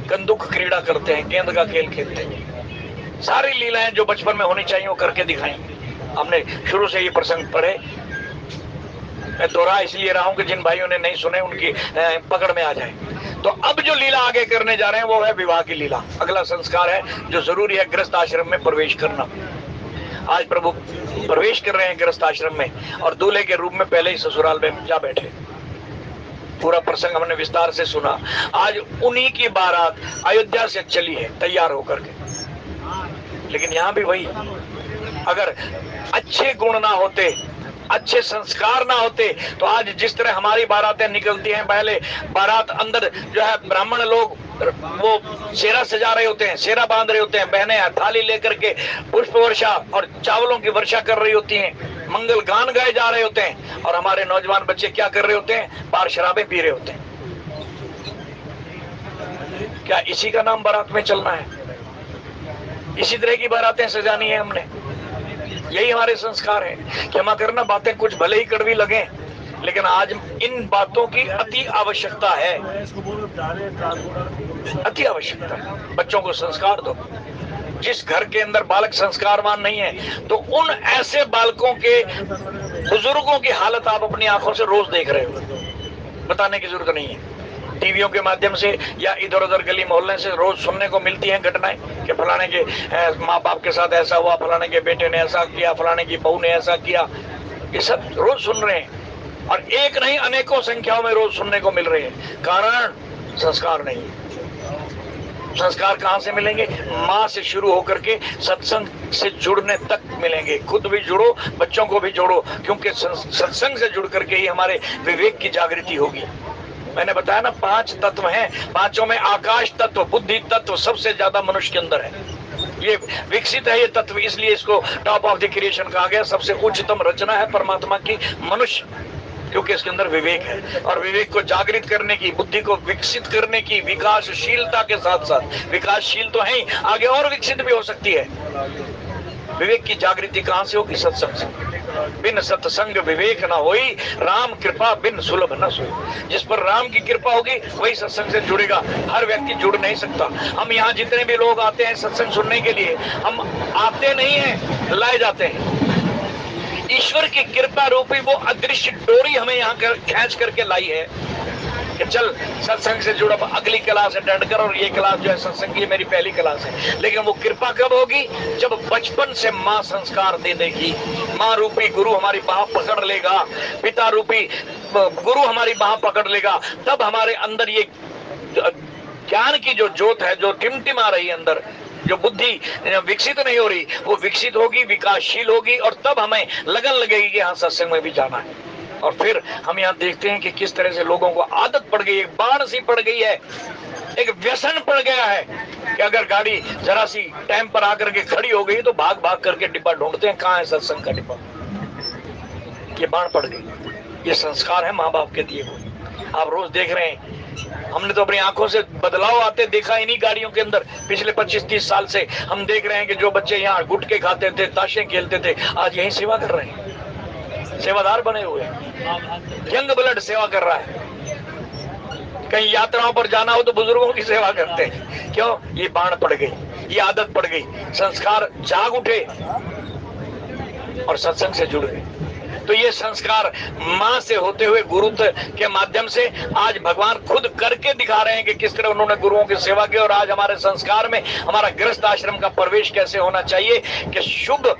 कंदुक क्रीड़ा करते हैं, गेंद का खेल खेलते हैं। सारी लीलाएं जो बचपन में होनी चाहिए वो करके दिखाई। हमने शुरू से ये प्रसंग पढ़े, मैं दोहरा इसलिए रहा हूं कि जिन भाइयों ने नहीं सुने उनकी पकड़ में आ जाए। तो अब जो लीला आगे करने जा रहे हैं वो है विवाह की लीला। अगला संस्कार है जो जरूरी है, गृहस्थ आश्रम में प्रवेश करना। आज प्रभु प्रवेश कर रहे हैं गृहस्थ आश्रम में, और दूल्हे के रूप में पहले ही ससुराल में जा बैठे। पूरा प्रसंग हमने विस्तार से सुना। आज उन्हीं की बारात अयोध्या से चली है तैयार होकर के। लेकिन यहां भी वही, अगर अच्छे गुण ना होते, अच्छे संस्कार ना होते, तो आज जिस तरह हमारी बारातें निकलती हैं, पहले बारात अंदर जो है ब्राह्मण लोग वो सेरा सजा रहे होते हैं, सेरा बांध रहे होते हैं, बहनें थाली लेकर के पुष्प वर्षा और चावलों की वर्षा कर रही होती हैं, मंगल गान गाए जा रहे होते हैं, और हमारे नौजवान बच्चे क्या कर रहे होते हैं? बाहर शराबें पी रहे होते हैं। क्या इसी का नाम बारात में चलना है? इसी तरह की बारातें सजानी है हमने? यही हमारे संस्कार है। क्षमा करना, बातें कुछ भले ही कड़वी लगे, लेकिन आज इन बातों की अति आवश्यकता है, अति आवश्यकता है। बच्चों को संस्कार दो। जिस घर के अंदर बालक संस्कारवान नहीं है, तो उन ऐसे बालकों के, बुजुर्गों की हालत आप अपनी आंखों से रोज देख रहे हो, बताने की जरूरत नहीं है। टीवियों के माध्यम से या इधर उधर गली मोहल्ले से रोज सुनने को मिलती हैं घटनाएं कि फलाने के माँ बाप के साथ ऐसा हुआ, फलाने के बेटे ने ऐसा किया, फलाने की बहू ने ऐसा किया। ये सब रोज सुन रहे हैं, और एक नहीं अनेकों संख्याओं में रोज सुनने को मिल रहे हैं। कारण संस्कार नहीं है। संस्कार कहां से मिलेंगे? माँ से शुरू होकर के सत्संग से जुड़ने तक मिलेंगे। खुद भी जुड़ो, बच्चों को भी जोड़ो, क्योंकि सत्संग से जुड़ करके ही हमारे विवेक की जागृति होगी। मैंने बताया ना, 5 तत्व हैं, पांचों में आकाश तत्व, बुद्धि तत्व सबसे ज्यादा मनुष्य के अंदर है। ये विकसित है ये तत्व, इसलिए इसको टॉप ऑफ द क्रिएशन कहा गया। सबसे उच्चतम रचना है परमात्मा की मनुष्य, क्योंकि इसके अंदर विवेक है। और विवेक को जागृत करने की, बुद्धि को विकसित करने की, विकासशीलता के साथ साथ, विकासशील तो है ही, आगे और विकसित भी हो सकती है। विवेक की जागृति कहां से होगी? सत्संग से। बिन सत्संग विवेक न होई, राम कृपा बिन सुलभ न सोई। जिस पर राम की कृपा होगी वही सत्संग से जुड़ेगा। हर व्यक्ति जुड़ नहीं सकता। हम यहाँ जितने भी लोग आते हैं सत्संग सुनने के लिए, हम आते नहीं हैं, लाए जाते हैं। ईश्वर की कृपा रूपी वो अदृश्य डोरी हमें यहाँ खींच करके लाई है कि चल सत्संग से जुड़। अब अगली क्लास अटेंड कर, और ये क्लास जो है सत्संग की मेरी पहली क्लास है। लेकिन वो कृपा कब होगी? जब बचपन से माँ संस्कार दे देगी। माँ रूपी गुरु हमारी बाह पकड़ लेगा, पिता रूपी गुरु हमारी बाह पकड़ लेगा, तब हमारे अंदर ये ज्ञान की जो ज्योत है, जो टिमटिमा रही है अंदर, जो बुद्धि विकसित नहीं हो रही, वो विकसित होगी, विकासशील होगी, और तब हमें लगन लगेगी कि हाँ सत्संग में भी जाना है। और फिर हम यहाँ देखते हैं कि किस तरह से लोगों को आदत पड़ गई है, बाढ़ सी पड़ गई है, एक व्यसन पड़ गया है कि अगर गाड़ी जरा सी टाइम पर आकर के खड़ी हो गई तो भाग भाग करके डिब्बा ढूंढते हैं, कहाँ है सत्संग का डिब्बा। ये बाढ़ पड़ गई। ये संस्कार है माँ बाप के दिए हुए। आप रोज देख रहे हैं, हमने तो अपनी आंखों से बदलाव आते देखा इन्हीं गाड़ियों के अंदर। पिछले 25-30 साल से हम देख रहे हैं कि जो बच्चे यहाँ गुटके खाते थे, ताशे खेलते थे, आज यही सेवा कर रहे हैं, सेवादार बने हुए हैं। यंग ब्लड सेवा कर रहा है। कहीं यात्राओं पर जाना हो तो बुजुर्गों की सेवा करते हैं। क्यों? ये बाढ़ पड़ गई, ये आदत पड़ गई, संस्कार जाग उठे और सत्संग से जुड़ गए। तो ये संस्कार माँ से होते हुए गुरु के माध्यम से आज भगवान खुद करके दिखा रहे हैं कि किस तरह उन्होंने गुरुओं की सेवा की। और आज हमारे संस्कार में हमारा गृहस्थ आश्रम का प्रवेश कैसे होना चाहिए कि शुभ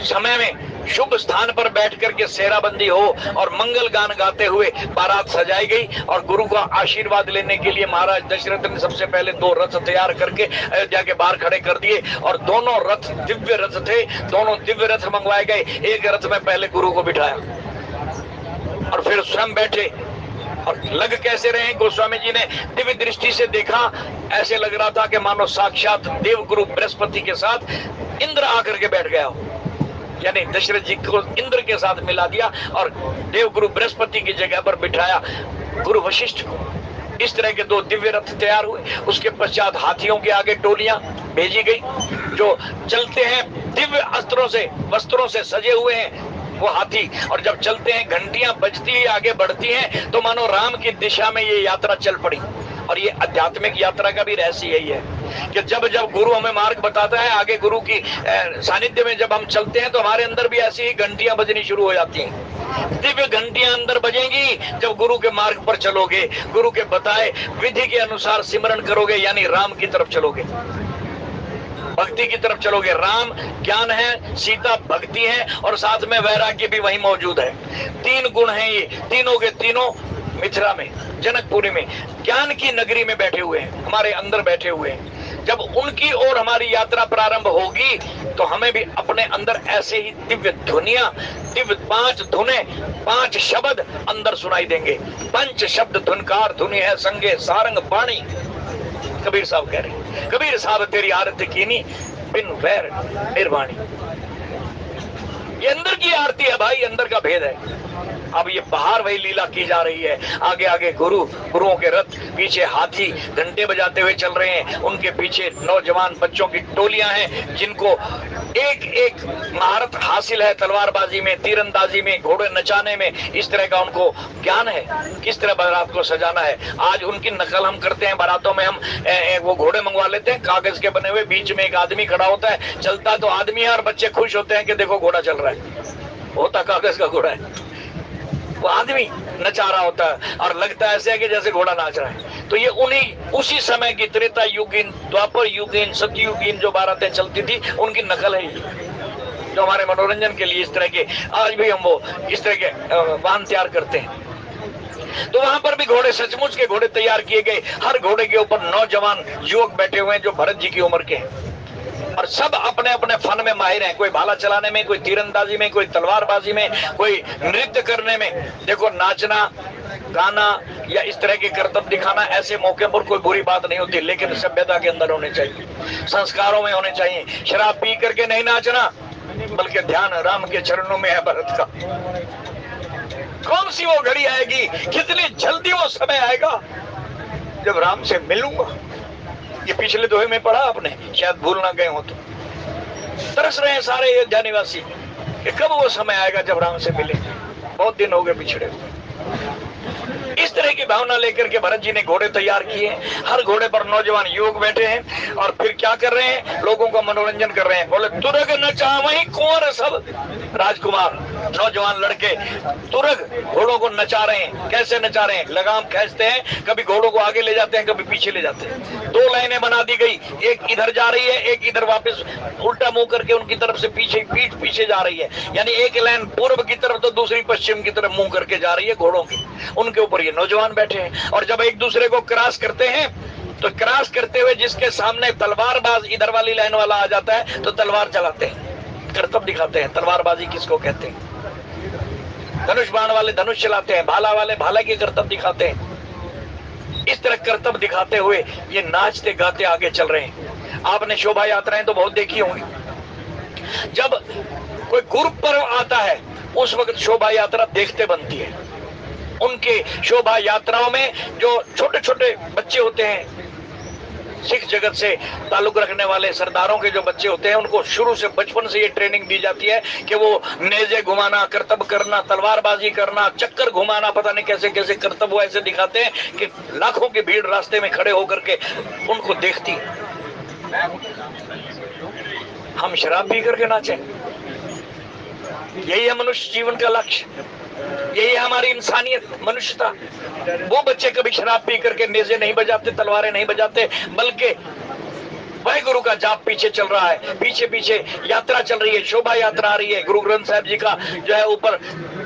समय में शुभ स्थान पर बैठ करके सेराबंदी हो और मंगल गान गाते हुए बारात सजाई गई। और गुरु का आशीर्वाद लेने के लिए महाराज दशरथ ने सबसे पहले 2 रथ तैयार करके अयोध्या के बाहर खड़े कर दिए, और दोनों रथ दिव्य रथ थे, दोनों दिव्य रथ मंगवाए गए। एक रथ में पहले गुरु को बिठाया और फिर स्वयं बैठे। और लग कैसे रहे? गोस्वामी जी ने दिव्य दृष्टि से देखा, ऐसे लग रहा था कि मानो साक्षात देव गुरु बृहस्पति के साथ इंद्र आकर के बैठ गया हो। यानी दशरथ जी को इंद्र के साथ मिला दिया और देवगुरु बृहस्पति की जगह पर बिठाया गुरु वशिष्ठ को। इस तरह के 2 दिव्य रथ तैयार हुए। उसके पश्चात हाथियों के आगे टोलियां भेजी गई जो चलते हैं दिव्य अस्त्रों से, वस्त्रों से सजे हुए हैं वो हाथी। और जब चलते हैं, घंटियां बजती ही आगे बढ़ती हैं, तो मानो राम की दिशा में ये यात्रा चल पड़ी। और ये आध्यात्मिक यात्रा का भी रहस्य यही है कि जब जब गुरु हमें मार्ग बताता है, आगे गुरु की सानिध्य में जब हम चलते हैं, तो हमारे अंदर भी ऐसी ही घंटियां बजनी शुरू हो जाती हैं। दिव्य घंटियां अंदर बजेंगी जब गुरु के मार्ग पर चलोगे, गुरु के बताए विधि के अनुसार सिमरन करोगे, यानी राम की तरफ चलोगे, भक्ति की तरफ चलोगे। राम ज्ञान है, सीता भक्ति है, और साथ में वैराग्य भी वही मौजूद है। 3 गुण हैं ये, तीनों के तीनों मिथिला में, जनकपुरी में, ज्ञान की नगरी में बैठे हुए हैं, हमारे अंदर बैठे हुए हैं। जब उनकी ओर हमारी यात्रा प्रारंभ होगी तो हमें भी अपने अंदर ऐसे ही दिव्य ध्वनियां, दिव्य 5 धुने, 5 शब्द अंदर सुनाई देंगे। पंच शब्द धुनकार धुनि है संगे सारंग पाणी, कबीर साहब कह रहे, कबीर साहब तेरी आरती कीनी बिन वैर निर्वाणी। ये अंदर की आरती है भाई, अंदर का भेद है। अब ये बाहर वही लीला की जा रही है, आगे आगे गुरुओं के रथ, पीछे हाथी घंटे बजाते हुए चल रहे हैं, उनके पीछे नौजवान बच्चों की टोलियां हैं जिनको एक एक महारत हासिल है, तलवारबाजी में, तीरंदाजी में, घोड़े नचाने में, इस तरह का उनको ज्ञान है किस तरह बारात को सजाना है। आज उनकी नकल हम करते हैं, बारातों में हम वो घोड़े मंगवा लेते हैं कागज के बने हुए, बीच में एक आदमी खड़ा होता है, चलता तो आदमी है और बच्चे खुश होते हैं कि देखो घोड़ा चल रहा है, होता कागज का घोड़ा है, वो आदमी नचा रहा होता है और लगता है ऐसे है कि जैसे घोड़ा नाच रहा है। तो ये उसी समय की त्रेता युगीन, द्वापर युगीन, सतयुगीन जो बारातें चलती थी उनकी नकल है ये, जो हमारे मनोरंजन के लिए इस तरह के आज भी हम वो इस तरह के वाहन तैयार करते हैं। तो वहां पर भी घोड़े, सचमुच के घोड़े तैयार किए गए। हर घोड़े के ऊपर नौजवान युवक बैठे हुए हैं जो भरत जी की उम्र के हैं और सब अपने अपने फन में माहिर हैं। कोई भाला चलाने में, कोई तीरंदाजी में, कोई तलवारबाजी में, कोई नृत्य करने में। देखो नाचना, गाना या इस तरह के करतब दिखाना ऐसे मौके पर कोई बुरी बात नहीं होती, लेकिन सभ्यता के अंदर होने चाहिए, संस्कारों में होने चाहिए। शराब पी करके नहीं नाचना, बल्कि ध्यान राम के चरणों में है भरत का। कौन सी वो घड़ी आएगी, कितनी जल्दी वो समय आएगा जब राम से मिलूंगा। ये पिछले दोहे में पढ़ा आपने, शायद भूल ना गए हो तो। तरस रहे हैं सारे अयोध्या निवासी कि कब वो समय आएगा जब राम से मिले, बहुत दिन हो गए बिछड़े हुए। इस तरह की भावना लेकर के भरत जी ने घोड़े तैयार किए। हर घोड़े पर नौजवान युवक बैठे हैं और फिर क्या कर रहे हैं, लोगों का मनोरंजन कर रहे हैं। बोले तुरग नचा वही कुंवर सब, राजकुमार नौजवान लड़के तुरग घोड़ों को नचा रहे हैं। कैसे नचा रहे हैं, लगाम खींचते हैं, कभी घोड़ों को आगे ले जाते हैं, कभी पीछे ले जाते हैं। 2 लाइनें बना दी गई, एक इधर जा रही है, एक इधर वापस उल्टा मुंह करके उनकी तरफ से पीछे, पीठ पीछे जा रही है। यानी एक लाइन पूर्व की तरफ तो दूसरी पश्चिम की तरफ मुंह करके जा रही है घोड़ों की। उनके ऊपर ये नौजवान बैठे हैं और जब एक दूसरे को क्रॉस करते हैं तो क्रॉस करते हुए जिसके सामने तलवारबाज इधर वाली लाइन वाला आ जाता है तो तलवार चलाते हैं, करतब दिखाते हैं। तलवारबाजी किसको कहते हैं? धनुष बाण वाले धनुष चलाते हैं, भाला वाले भाला की करतब दिखाते हैं। इस तरह करतब दिखाते हुए ये नाचते गाते आगे चल रहे हैं। आपने शोभा यात्राएं तो बहुत देखी होंगी। जब कोई गुरु पर्व आता है उस वक्त शोभा यात्रा देखते बनती है। उनके शोभा यात्राओं में जो छोटे छोटे बच्चे होते हैं, सिख जगत से ताल्लुक रखने वाले सरदारों के जो बच्चे होते हैं, उनको शुरू से बचपन से ये ट्रेनिंग दी जाती है कि वो नेजे घुमाना, करतब करना, तलवारबाजी करना, चक्कर घुमाना, पता नहीं कैसे कैसे करतब वो ऐसे दिखाते हैं कि लाखों की भीड़ रास्ते में खड़े होकर के उनको देखती है। हम शराब पी करके नाचे, यही है मनुष्य जीवन का लक्ष्य, यही है हमारी इंसानियत, मनुष्यता। वो बच्चे कभी शराब पी करके नेज़े नहीं बजाते, तलवारें नहीं बजाते, बल्कि वह गुरु का जाप पीछे चल रहा है, पीछे पीछे यात्रा चल रही है, शोभा यात्रा आ रही है। गुरु ग्रंथ साहिब जी का जो है ऊपर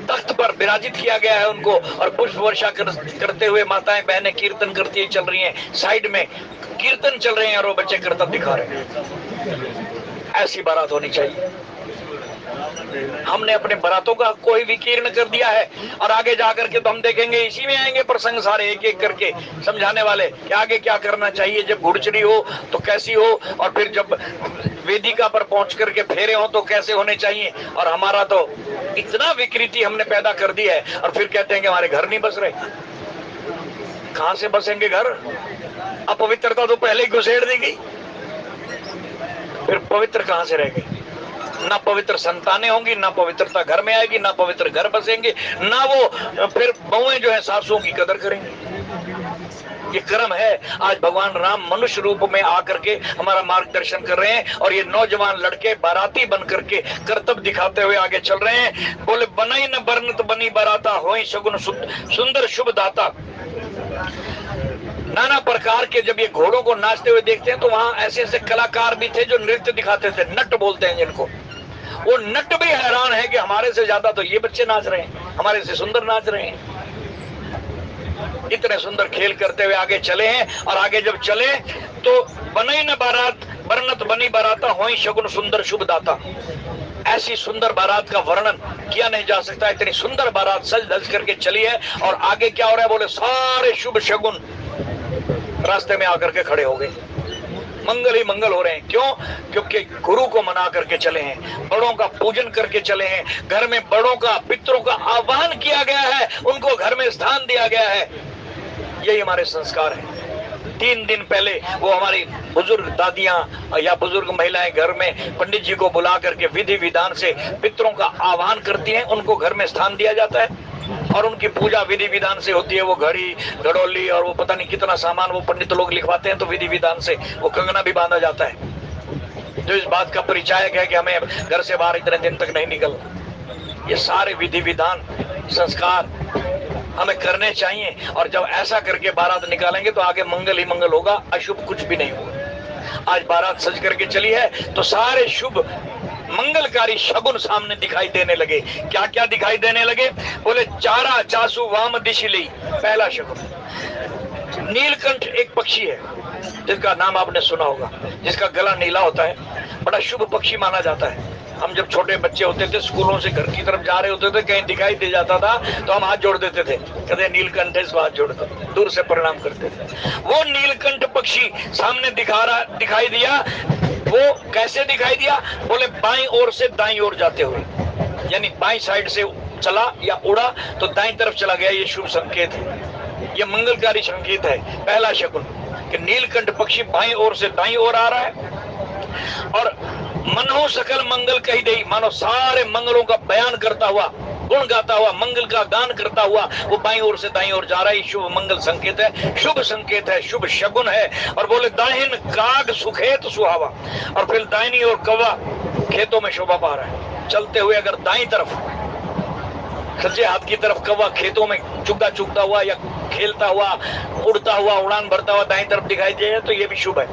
तख्त पर विराजित किया गया है उनको, और पुष्प वर्षा करते हुए माताएं बहनें कीर्तन करती चल रही हैं, साइड में कीर्तन चल रहे हैं और वो बच्चे करतब दिखा रहे हैं। ऐसी बारात होनी चाहिए। हमने अपने बारातों का कोई विकीर्ण कर दिया है और आगे जाकर के तो हम देखेंगे इसी में आएंगे प्रसंग सारे एक एक करके समझाने वाले कि आगे क्या करना चाहिए, जब घुड़चड़ी हो तो कैसी हो, और फिर जब वेदिका पर पहुंच करके फेरे हो तो कैसे होने चाहिए। और हमारा तो इतना विकृति हमने पैदा कर दी है और फिर कहते हैं कि हमारे घर नहीं बस रहे। कहां से बसेंगे घर? अपवित्रता तो पहले ही घुसेड़ दी गई, फिर पवित्र कहां से रह गई? ना पवित्र संतानें होंगी, ना पवित्रता घर में आएगी, ना पवित्र घर बसेंगे, ना वो फिर बहुएं जो है सासुओं की कदर करेंगी। ये क्रम है। आज भगवान राम मनुष्य रूप में आकर के हमारा मार्गदर्शन कर रहे हैं और ये नौजवान लड़के बाराती बन करके करतब दिखाते हुए आगे चल रहे हैं। बोले बनाई न बरनत बनी बाराता, होई सगुन सुंदर शुभ दाता। नाना प्रकार के जब ये घोड़ों को नाचते हुए देखते हैं तो वहां ऐसे ऐसे कलाकार भी थे जो नृत्य दिखाते थे, नट बोलते हैं जिनको। वो नट भी हैरान है कि हमारे से ज्यादा तो ये बच्चे नाच रहे हैं, हमारे से सुंदर नाच रहे हैं। इतने सुंदर खेल करते हुए आगे चले हैं। और आगे जब चले तो बनी न बारात बरनत बनी बाराता होई शगुन सुंदर शुभ दाता। ऐसी सुंदर बारात का वर्णन किया नहीं जा सकता। इतनी सुंदर बारात सज धज करके चली है। और आगे क्या हो रहा है, बोले सारे शुभ शगुन रास्ते में आकर के खड़े हो गए। मंगल ही मंगल हो रहे हैं। क्यों? क्योंकि गुरु को मना करके चले हैं, बड़ों का पूजन करके चले हैं, घर में बड़ों का पितरों का आह्वान किया गया है, उनको घर में स्थान दिया गया है। यही हमारे संस्कार है। 3 दिन पहले वो हमारी बुजुर्ग दादियां या बुजुर्ग महिलाएं घर में पंडित जी को बुला करके विधि विधान से पितरों का आह्वान करती हैं, उनको घर में स्थान दिया जाता है और उनकी पूजा विधि विधान से होती है। वो घड़ी घड़ोली और वो पता नहीं कितना सामान वो पंडित लोग लिखवाते हैं, तो विधि विधान से वो कंगना भी बांधा जाता है, जो इस बात का परिचायक है कि हमें घर से बाहर इतने दिन तक नहीं निकलना। ये सारे विधि विधान संस्कार हमें करने चाहिए। और जब ऐसा करके बारात निकालेंगे तो आगे मंगल ही मंगल होगा, अशुभ कुछ भी नहीं होगा। आज बारात सज करके चली है तो सारे शुभ मंगलकारी शगुन सामने दिखाई देने लगे। क्या क्या दिखाई देने लगे? बोले चारा चासु वाम दिशिली। पहला शगुन, नीलकंठ एक पक्षी है जिसका नाम आपने सुना होगा, जिसका गला नीला होता है, बड़ा शुभ पक्षी माना जाता है। हम जब छोटे बच्चे होते थे, स्कूलों से घर की तरफ जा रहे होते थे, कहीं दिखाई दे जाता था तो हम हाथ जोड़ देते थे, कहते नीलकंठ है, हाथ जोड़ते दूर से प्रणाम करते थे। वो नीलकंठ पक्षी सामने दिखाई दिया। वो कैसे दिखाई दिया? बोले बाईं ओर से दाईं ओर जाते हुए, यानी बाईं साइड से चला या उड़ा तो दाईं तरफ चला गया। ये शुभ संकेत है, ये मंगलकारी संकेत है। पहला शकुन कि नीलकंठ पक्षी बाईं ओर से दाईं ओर आ रहा है। और मनो सकल मंगल कही दे, मानो सारे मंगलों का बयान करता हुआ, गुण गाता हुआ, मंगल का गान करता हुआ वो बाईं ओर से दाईं ओर जा रहा है। शुभ मंगल संकेत है, शुभ संकेत है, शुभ शगुन है। और बोले दाहिन काग सुखेत सुहावा। और फिर दाहिनी ओर कौवा खेतों में शोभा पा रहा है। चलते हुए अगर दाईं तरफ सज्जे हाथ की तरफ कौवा खेतों में चुगता चुगता हुआ या खेलता हुआ, उड़ता हुआ, उड़ान भरता हुआ दाईं तरफ दिखाई दे तो ये भी शुभ है,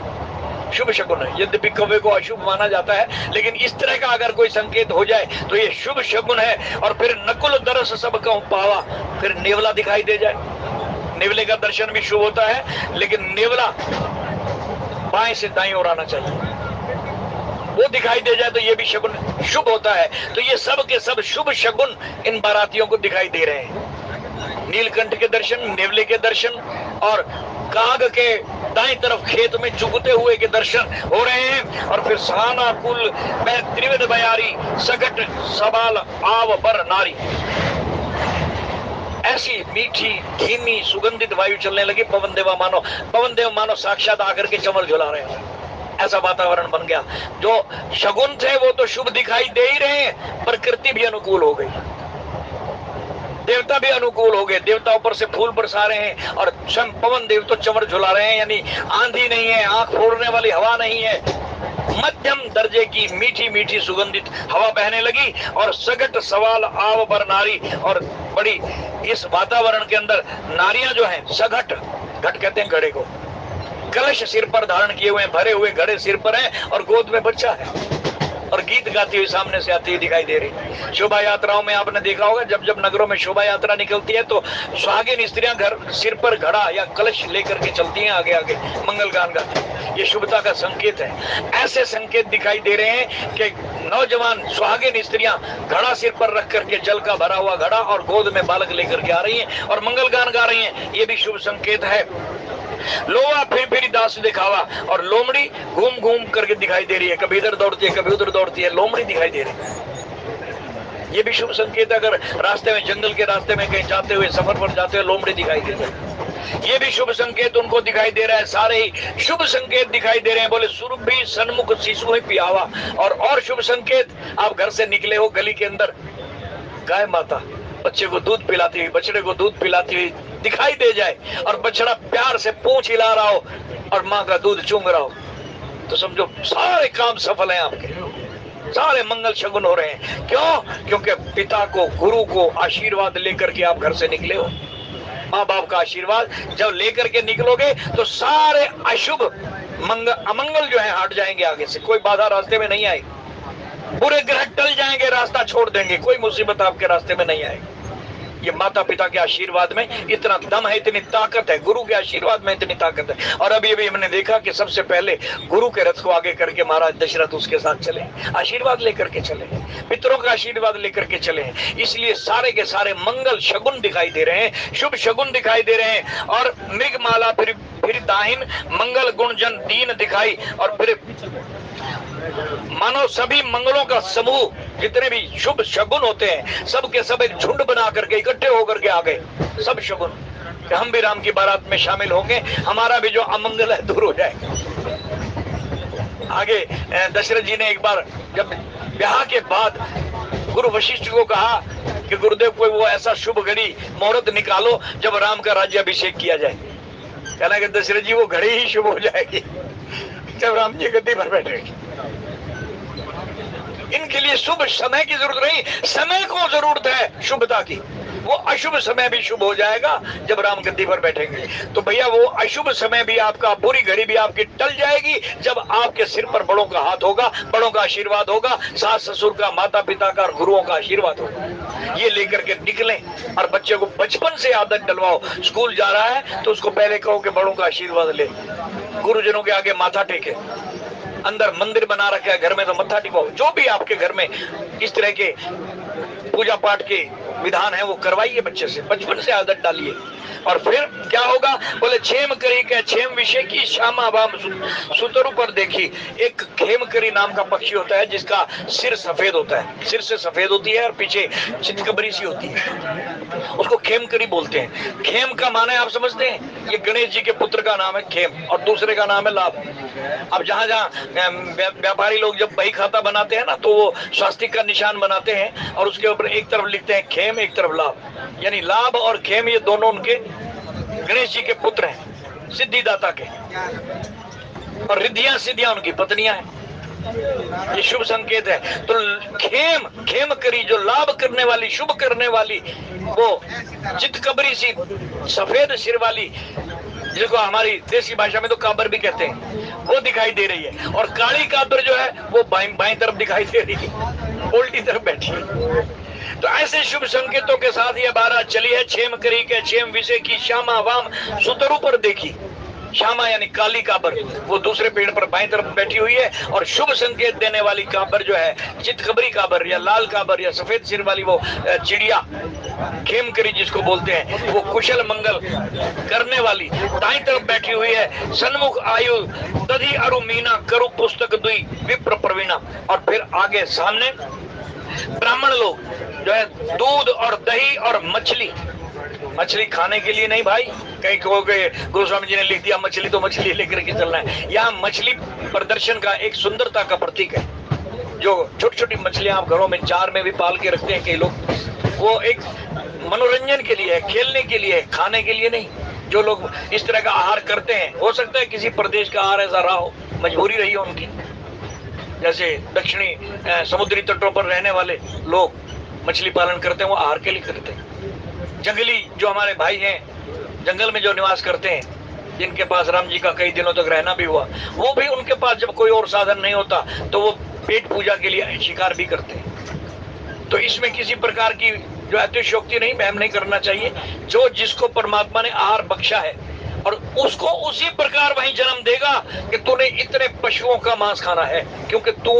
शुभ शकुन है। यद्यपि कौवे को अशुभ माना जाता है, लेकिन इस तरह का अगर कोई संकेत हो जाए तो ये शुभ शकुन है। और फिर नकुल दरस सब कहूं पावा, फिर नेवला दिखाई दे जाए। नेवले का दर्शन भी शुभ होता है, लेकिन नेवला बाएं से दाईं ओर आना चाहिए, वो दिखाई दे जाए तो ये भी शगुन शुभ होता है। तो ये सब के सब शुभ शगुन इन बारातियों को दिखाई दे रहे हैं। नीलकंठ के दर्शन, नेवले के दर्शन और काग के दाईं तरफ खेत में चुगते हुए के दर्शन हो रहे हैं। और फिर साना कुल में त्रिविध बयारी सगट सवाल आव बर नारी। ऐसी मीठी धीमी सुगंधित वायु चलने लगी। पवन देव मानो साक्षात आकर के चमर झुला रहे हैं। ऐसा वातावरण बन गया। जो शगुन थे वो तो शुभ दिखाई दे ही रहे हैं, प्रकृति भी अनुकूल हो गई, देवता भी अनुकूल हो गए। देवता ऊपर से फूल बरसा रहे हैं और स्वयं पवन देव तो चमर झुला रहे हैं। यानी आंधी नहीं है, आंख फोड़ने वाली हवा नहीं है, मध्यम दर्जे की मीठी मीठी सुगंधित हवा बहने लगी। और सगट सवाल आव बर नारी। और बड़ी इस वातावरण के अंदर नारियां जो हैं, सगट, घट कहते हैं घड़े को, कलश सिर पर धारण किए हुए, भरे हुए घड़े सिर पर हैं और गोद में बच्चा है और गीत गाती हुई सामने से आती हुई दिखाई दे रही। शोभा यात्राओं में आपने देखा होगा, जब जब नगरों में शोभा यात्रा निकलती है तो सुहागिन स्त्रियां घर सिर पर घड़ा या कलश लेकर के चलती हैं आगे आगे, मंगल गान गाती। ये शुभता का संकेत है। ऐसे संकेत दिखाई दे रहे हैं कि नौजवान सुहागिन स्त्रियां घड़ा सिर पर रख करके, जल का भरा हुआ घड़ा और गोद में बालक लेकर के आ रही हैं और मंगल गान गा रही हैं। ये भी शुभ संकेत है। लोहा फिर दास दिखावा। और लोमड़ी घूम घूम करके दिखाई दे रही है, कभी इधर दौड़ती है कभी उधर दौड़ती है, लोमड़ी दिखाई दे रही है। ये भी शुभ संकेत। अगर रास्ते में, जंगल के रास्ते में कहीं जाते हुए, सफर पर जाते हुए लोमड़ी दिखाई दे रही है, ये भी शुभ संकेत उनको दिखाई दे रहा है। सारे ही शुभ संकेत दिखाई दे रहे हैं। बोले सुरभि सन्मुख शिशु ही पियावा। और शुभ संकेत, आप घर से निकले हो, गली के अंदर गाय माता बच्चे को दूध पिलाती हुई, बछड़े को दूध पिलाती हुई दिखाई दे जाए और बछड़ा प्यार से पूंछ हिला रहा हो और माँ का दूध चूंग रहा हो, तो समझो सारे काम सफल हैं आपके, सारे मंगल शगुन हो रहे हैं। क्यों? क्योंकि पिता को, गुरु को आशीर्वाद लेकर के आप घर से निकले हो। माँ बाप का आशीर्वाद जब लेकर के निकलोगे तो सारे अशुभ अमंगल जो है हट जाएंगे आगे से। कोई बाधा रास्ते में नहीं आएगी, बुरे ग्रह टल जाएंगे, रास्ता छोड़ देंगे, कोई मुसीबत आपके रास्ते में नहीं आएगी। ये माता पिता के आशीर्वाद में इतना दम है, इतनी ताकत है, गुरु के आशीर्वाद में इतनी ताकत है। और अभी अभी हमने देखा कि सबसे पहले गुरु के रथ को आगे करके महाराज दशरथ उसके साथ चले, आशीर्वाद लेकर के चले, पितरों का आशीर्वाद लेकर के चले हैं। इसलिए सारे के सारे मंगल शगुन दिखाई दे रहे हैं, शुभ शगुन दिखाई दे रहे हैं। और मृगमाला फिर दाहिन मंगल गुण जन दीन दिखाई, और फिर मानो सभी मंगलों का समूह, जितने भी शुभ शगुन होते हैं सब के सब एक झुंड बना करके इकट्ठे होकर के आ गए, सब शगुन। हम भी राम की बारात में शामिल होंगे, हमारा भी जो अमंगल है दूर हो जाएगा। आगे दशरथ जी ने एक बार जब ब्याह के बाद गुरु वशिष्ठ को कहा कि गुरुदेव कोई वो ऐसा शुभ घड़ी मुहूर्त निकालो जब राम का राज्याभिषेक किया जाए। कहना कि दशरथ जी वो घड़ी ही शुभ हो जाएगी जब राम जी गद्दी पर बैठेंगे। इनके लिए शुभ समय की जरूरत नहीं, समय को जरूरत है शुभता की। वो अशुभ समय भी शुभ हो जाएगा जब राम गद्दी पर बैठेंगे। तो भैया वो अशुभ समय भी आपका, बुरी घड़ी भी आपकी टल जाएगी जब आपके सिर पर बड़ों का हाथ होगा, बड़ों का आशीर्वाद होगा, सास ससुर का, माता पिता का और गुरुओं का आशीर्वाद होगा। ये लेकर के निकलें और बच्चे को बचपन से आदत डलवाओ। स्कूल जा रहा है तो उसको पहले कहो कि बड़ों का आशीर्वाद ले, गुरुजनों के आगे माथा टेके। अंदर मंदिर बना रखा है घर में तो मत्था टिकाओ। जो भी आपके घर में इस तरह के पूजा पाठ के विधान है वो करवाइए, बच्चे से बचपन से आदत डालिए। और फिर क्या होगा, बोले क्षेम करी के क्षेम विषय की श्यामा वाम सुतरु पर देखी। एक खेमकरी नाम का पक्षी होता है जिसका सिर सफेद होता है, सिर से सफेद होती है और पीछे चितकबरी सी होती है, उसको खेमकरी बोलते हैं। खेम का माने आप समझते हैं, ये गणेश जी के पुत्र का नाम है खेम और दूसरे का नाम है लाभ। अब जहां व्यापारी लोग जब बही खाता बनाते हैं ना तो वो स्वास्तिक का निशान बनाते हैं और उसके ऊपर एक तरफ लिखते हैं खेम, एक तरफ लाभ। यानी लाभ और खेम ये दोनों उनके गणेश जी के पुत्र हैं, सिद्धिदाता के, और रिद्धियां सिद्धियां उनकी पत्नियां हैं। ये शुभ संकेत है। तो खेम करी जो लाभ करने वाली, शुभ करने वाली, वो चितकबरी सी सफेद सिर वाली, जिसको हमारी देसी भाषा में तो काबर भी कहते हैं, वो दिखाई दे रही है। और काली काबर जो है वो बाईं तरफ दिखाई दे रही है, उल्टी तरफ बैठी है। तो ऐसे शुभ संकेतों के साथ ये बारात चली है। क्षेम करी के क्षेम विषय की श्यामा वाम सुतरु पर देखी। श्यामा यानी काली काबर, वो दूसरे पेड़ पर बाईं तरफ बैठी हुई है। और शुभ संकेत देने वाली काबर जो है चितकबरी काबर या लाल काबर या सफेद सिर वाली वो चिड़िया खेमकरी जिसको बोलते हैं, वो कुशल मंगल करने वाली दाईं तरफ बैठी हुई है। सन्मुख आयु तधी अरु मीना करु पुस्तक दुई विप्र प्रवीणा। और फिर आगे सामने ब्राह्मण लोग जो है दूध और दही और मछली, मछली खाने के लिए नहीं भाई, कहीं कहोगे गोस्वामी जी ने लिख दिया मछली तो मछली लेकर के चलना है। यहाँ मछली प्रदर्शन का एक सुंदरता का प्रतीक है। जो छोटी छोटी मछलियां आप घरों में जार में भी पाल के रखते हैं कई लोग, वो एक मनोरंजन के लिए है, खेलने के लिए है, खाने के लिए नहीं। जो लोग इस तरह का आहार करते हैं, हो सकता है किसी प्रदेश का आहार ऐसा रहा हो, मजबूरी रही हो उनकी। जैसे दक्षिणी समुद्री तटों पर रहने वाले लोग मछली पालन करते हैं, वो आहार के लिए करते हैं। जंगली जो हमारे भाई हैं, जंगल में जो निवास करते हैं, जिनके पास राम जी का कई दिनों तक रहना भी हुआ, वो भी उनके पास जब कोई और साधन नहीं होता तो वो पेट पूजा के लिए शिकार भी करते हैं। तो इसमें किसी प्रकार की जो अतिशयोक्ति नहीं, वहम नहीं करना चाहिए। जो जिसको परमात्मा ने आहार बख्शा है और उसको उसी प्रकार वहीं जन्म देगा कि तूने इतने पशुओं का मांस खाना है, क्योंकि तू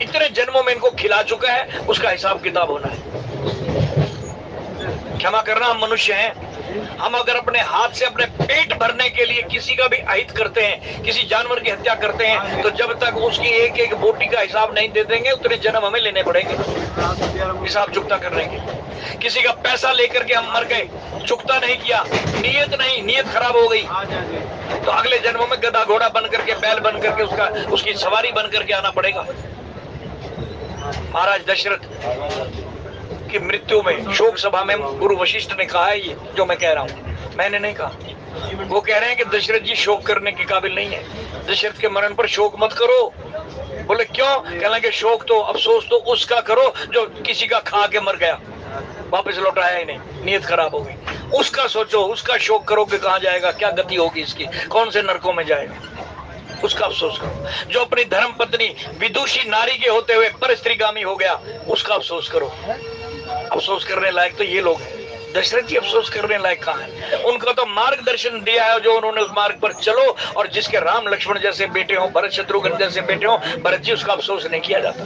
इतने जन्मों में इनको खिला चुका है, उसका हिसाब किताब होना है। क्षमा करना, हम मनुष्य हैं। हम अगर अपने हाथ से अपने पेट भरने के लिए किसी का भी अहित करते हैं, किसी जानवर की हत्या करते हैं, तो जब तक उसकी एक एक बोटी का हिसाब नहीं दे देंगे उतने जन्म हमें लेने पड़ेंगे हिसाब चुकता करने के। किसी का पैसा लेकर के हम मर गए, चुकता नहीं किया, नीयत खराब हो गई, तो अगले जन्मों में गधा घोड़ा बन करके, बैल बन करके, उसकी सवारी बन करके आना पड़ेगा। महाराज दशरथ की मृत्यु में शोक सभा में गुरु वशिष्ठ ने कहा है, ये जो मैं कह रहा हूं मैंने नहीं कहा। वो कह रहे हैं कि दशरथ जी शोक करने के काबिल नहीं है, दशरथ के मरण पर शोक मत करो। बोले क्यों? कहने लगे शोक तो, अफसोस तो उसका करो जो किसी का खा के मर गया, वापस लौटाया ही नहीं, नीयत खराब हो गई। उसका सोचो, उसका शोक करो कि कहां जाएगा, क्या गति होगी इसकी, कौन से नरकों में जाएगा, उसका अफसोस करो। जो अपनी धर्म पत्नी विदुषी नारी के होते हुए परस्त्रीगामी हो गया, उसका अफसोस करो। अफसोस करने लायक तो ये लोग हैं। दशरथ जी अफसोस करने लायक कहाँ है? उनको तो मार्गदर्शन दिया है, जो उन्होंने उस मार्ग पर चलो, और जिसके राम लक्ष्मण जैसे बेटे हो, भरत शत्रुघ्न जैसे बेटे हो, भरत जी उसका अफसोस नहीं किया जाता।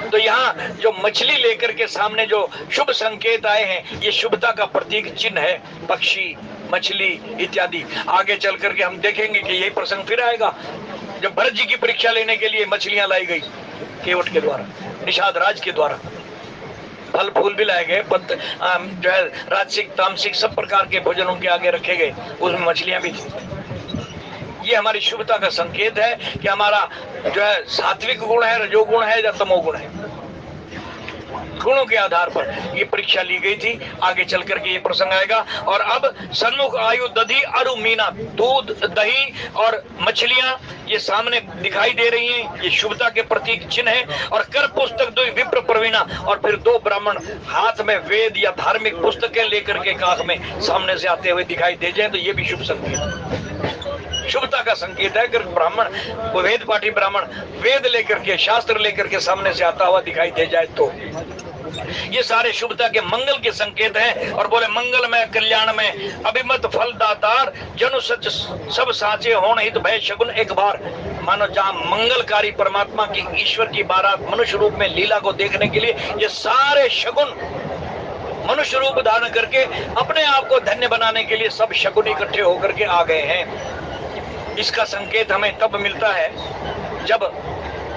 तो यहाँ जो मछली लेकर के सामने जो शुभ संकेत आए हैं, ये शुभता का प्रतीक चिन्ह है। पक्षी, मछली इत्यादि। आगे चल करके हम देखेंगे कि यही प्रसंग फिर आएगा, जब भरत जी की परीक्षा लेने के लिए मछलियां लाई गई केवट के द्वारा, निषाद राज के द्वारा। फल फूल भी लाए गए, जो है राजसिक तामसिक सब प्रकार के भोजन उनके आगे रखे गए, उसमें मछलियां भी थी। ये हमारी शुभता का संकेत है कि हमारा जो है सात्विक गुण है, रजोगुण है या तमोगुण है। गुणों के आधार पर ये परीक्षा ली गई थी। आगे चल करके ये प्रसंग आएगा। और अब सन्मुख आयु दधी अरु मीना, दूध दही और मछलियां ये सामने दिखाई दे रही हैं। ये शुभता के प्रतीक चिन्ह है। और कर पुस्तक दो विप्र प्रवीणा, और फिर दो ब्राह्मण हाथ में वेद या धार्मिक पुस्तकें लेकर के काख में सामने से आते हुए दिखाई दे जाए तो ये भी शुभ संकेत है, शुभता का संकेत है। अगर ब्राह्मण, वेद पाठी ब्राह्मण वेद लेकर के, शास्त्र लेकर के सामने से आता हुआ दिखाई दे जाए तो ये सारे शुभता के, मंगल के संकेत हैं। और बोले मंगल में कल्याण में अभिमत फल दातार, जनु सच सब साचे होन हित भय शगुन एक बार। मानो जहां मंगलकारी परमात्मा की, ईश्वर की बारात मनुष्य रूप में लीला को देखने के लिए ये सारे शगुन मनुष्य रूप धारण करके अपने आप को धन्य बनाने के लिए सब शगुन इकट्ठे होकर के आ गए हैं। इसका संकेत हमें तब मिलता है जब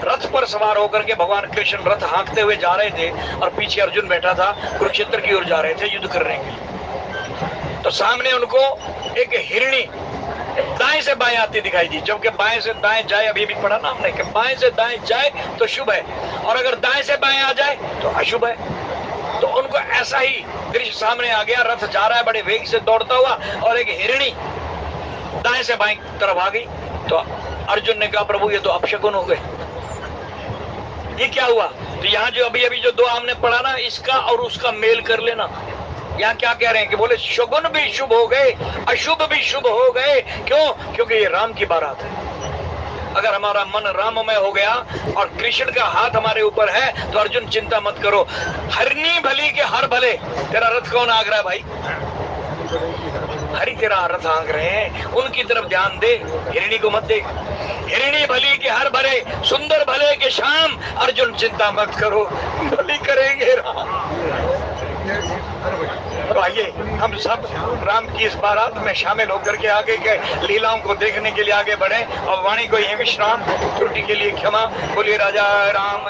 रथ पर सवार होकर के भगवान कृष्ण रथ हाँकते हुए जा रहे थे और पीछे अर्जुन बैठा था, कुरुक्षेत्र की ओर जा रहे थे युद्ध करने के लिए। तो सामने उनको एक हिरणी दाएं से बाएं आती दिखाई दी, जबकि बाएं से दाएं जाए, अभी भी पढ़ा ना हमने कि बाएं से दाएं जाए तो शुभ है, और अगर दाएं से बाएं आ जाए तो अशुभ है। तो उनको ऐसा ही दृश्य सामने आ गया, रथ जा रहा है बड़े वेग से दौड़ता हुआ और एक हिरणी दाएं से बाएं तरफ आ गई। तो अर्जुन ने कहा प्रभु ये तो अपशकुन हो गए, ये क्या हुआ? तो यहाँ जो अभी अभी जो दो हमने पढ़ा ना, इसका और उसका मेल कर लेना। यहाँ क्या कह रहे हैं कि बोले शगुन भी शुभ हो गए, अशुभ भी शुभ हो गए। क्यों? क्योंकि ये राम की बारात है। अगर हमारा मन राममय हो गया और कृष्ण का हाथ हमारे ऊपर है तो अर्जुन चिंता मत करो, हरनी भली के हर भले। तेरा रथ कौन आग रहा है भाई? हरि तेरा रथ आंक रहे हैं, उनकी तरफ ध्यान दे, हिरणी को मत देख। हिरणी भली के हर भले, सुंदर भले के श्याम। अर्जुन चिंता मत करो, भली करेंगे राम। तो आइए हम सब राम की इस बारात में शामिल होकर के आगे के लीलाओं को देखने के लिए आगे बढ़े। और वाणी को यही विश्राम, त्रुटि के लिए क्षमा। बोलिए राजा राम।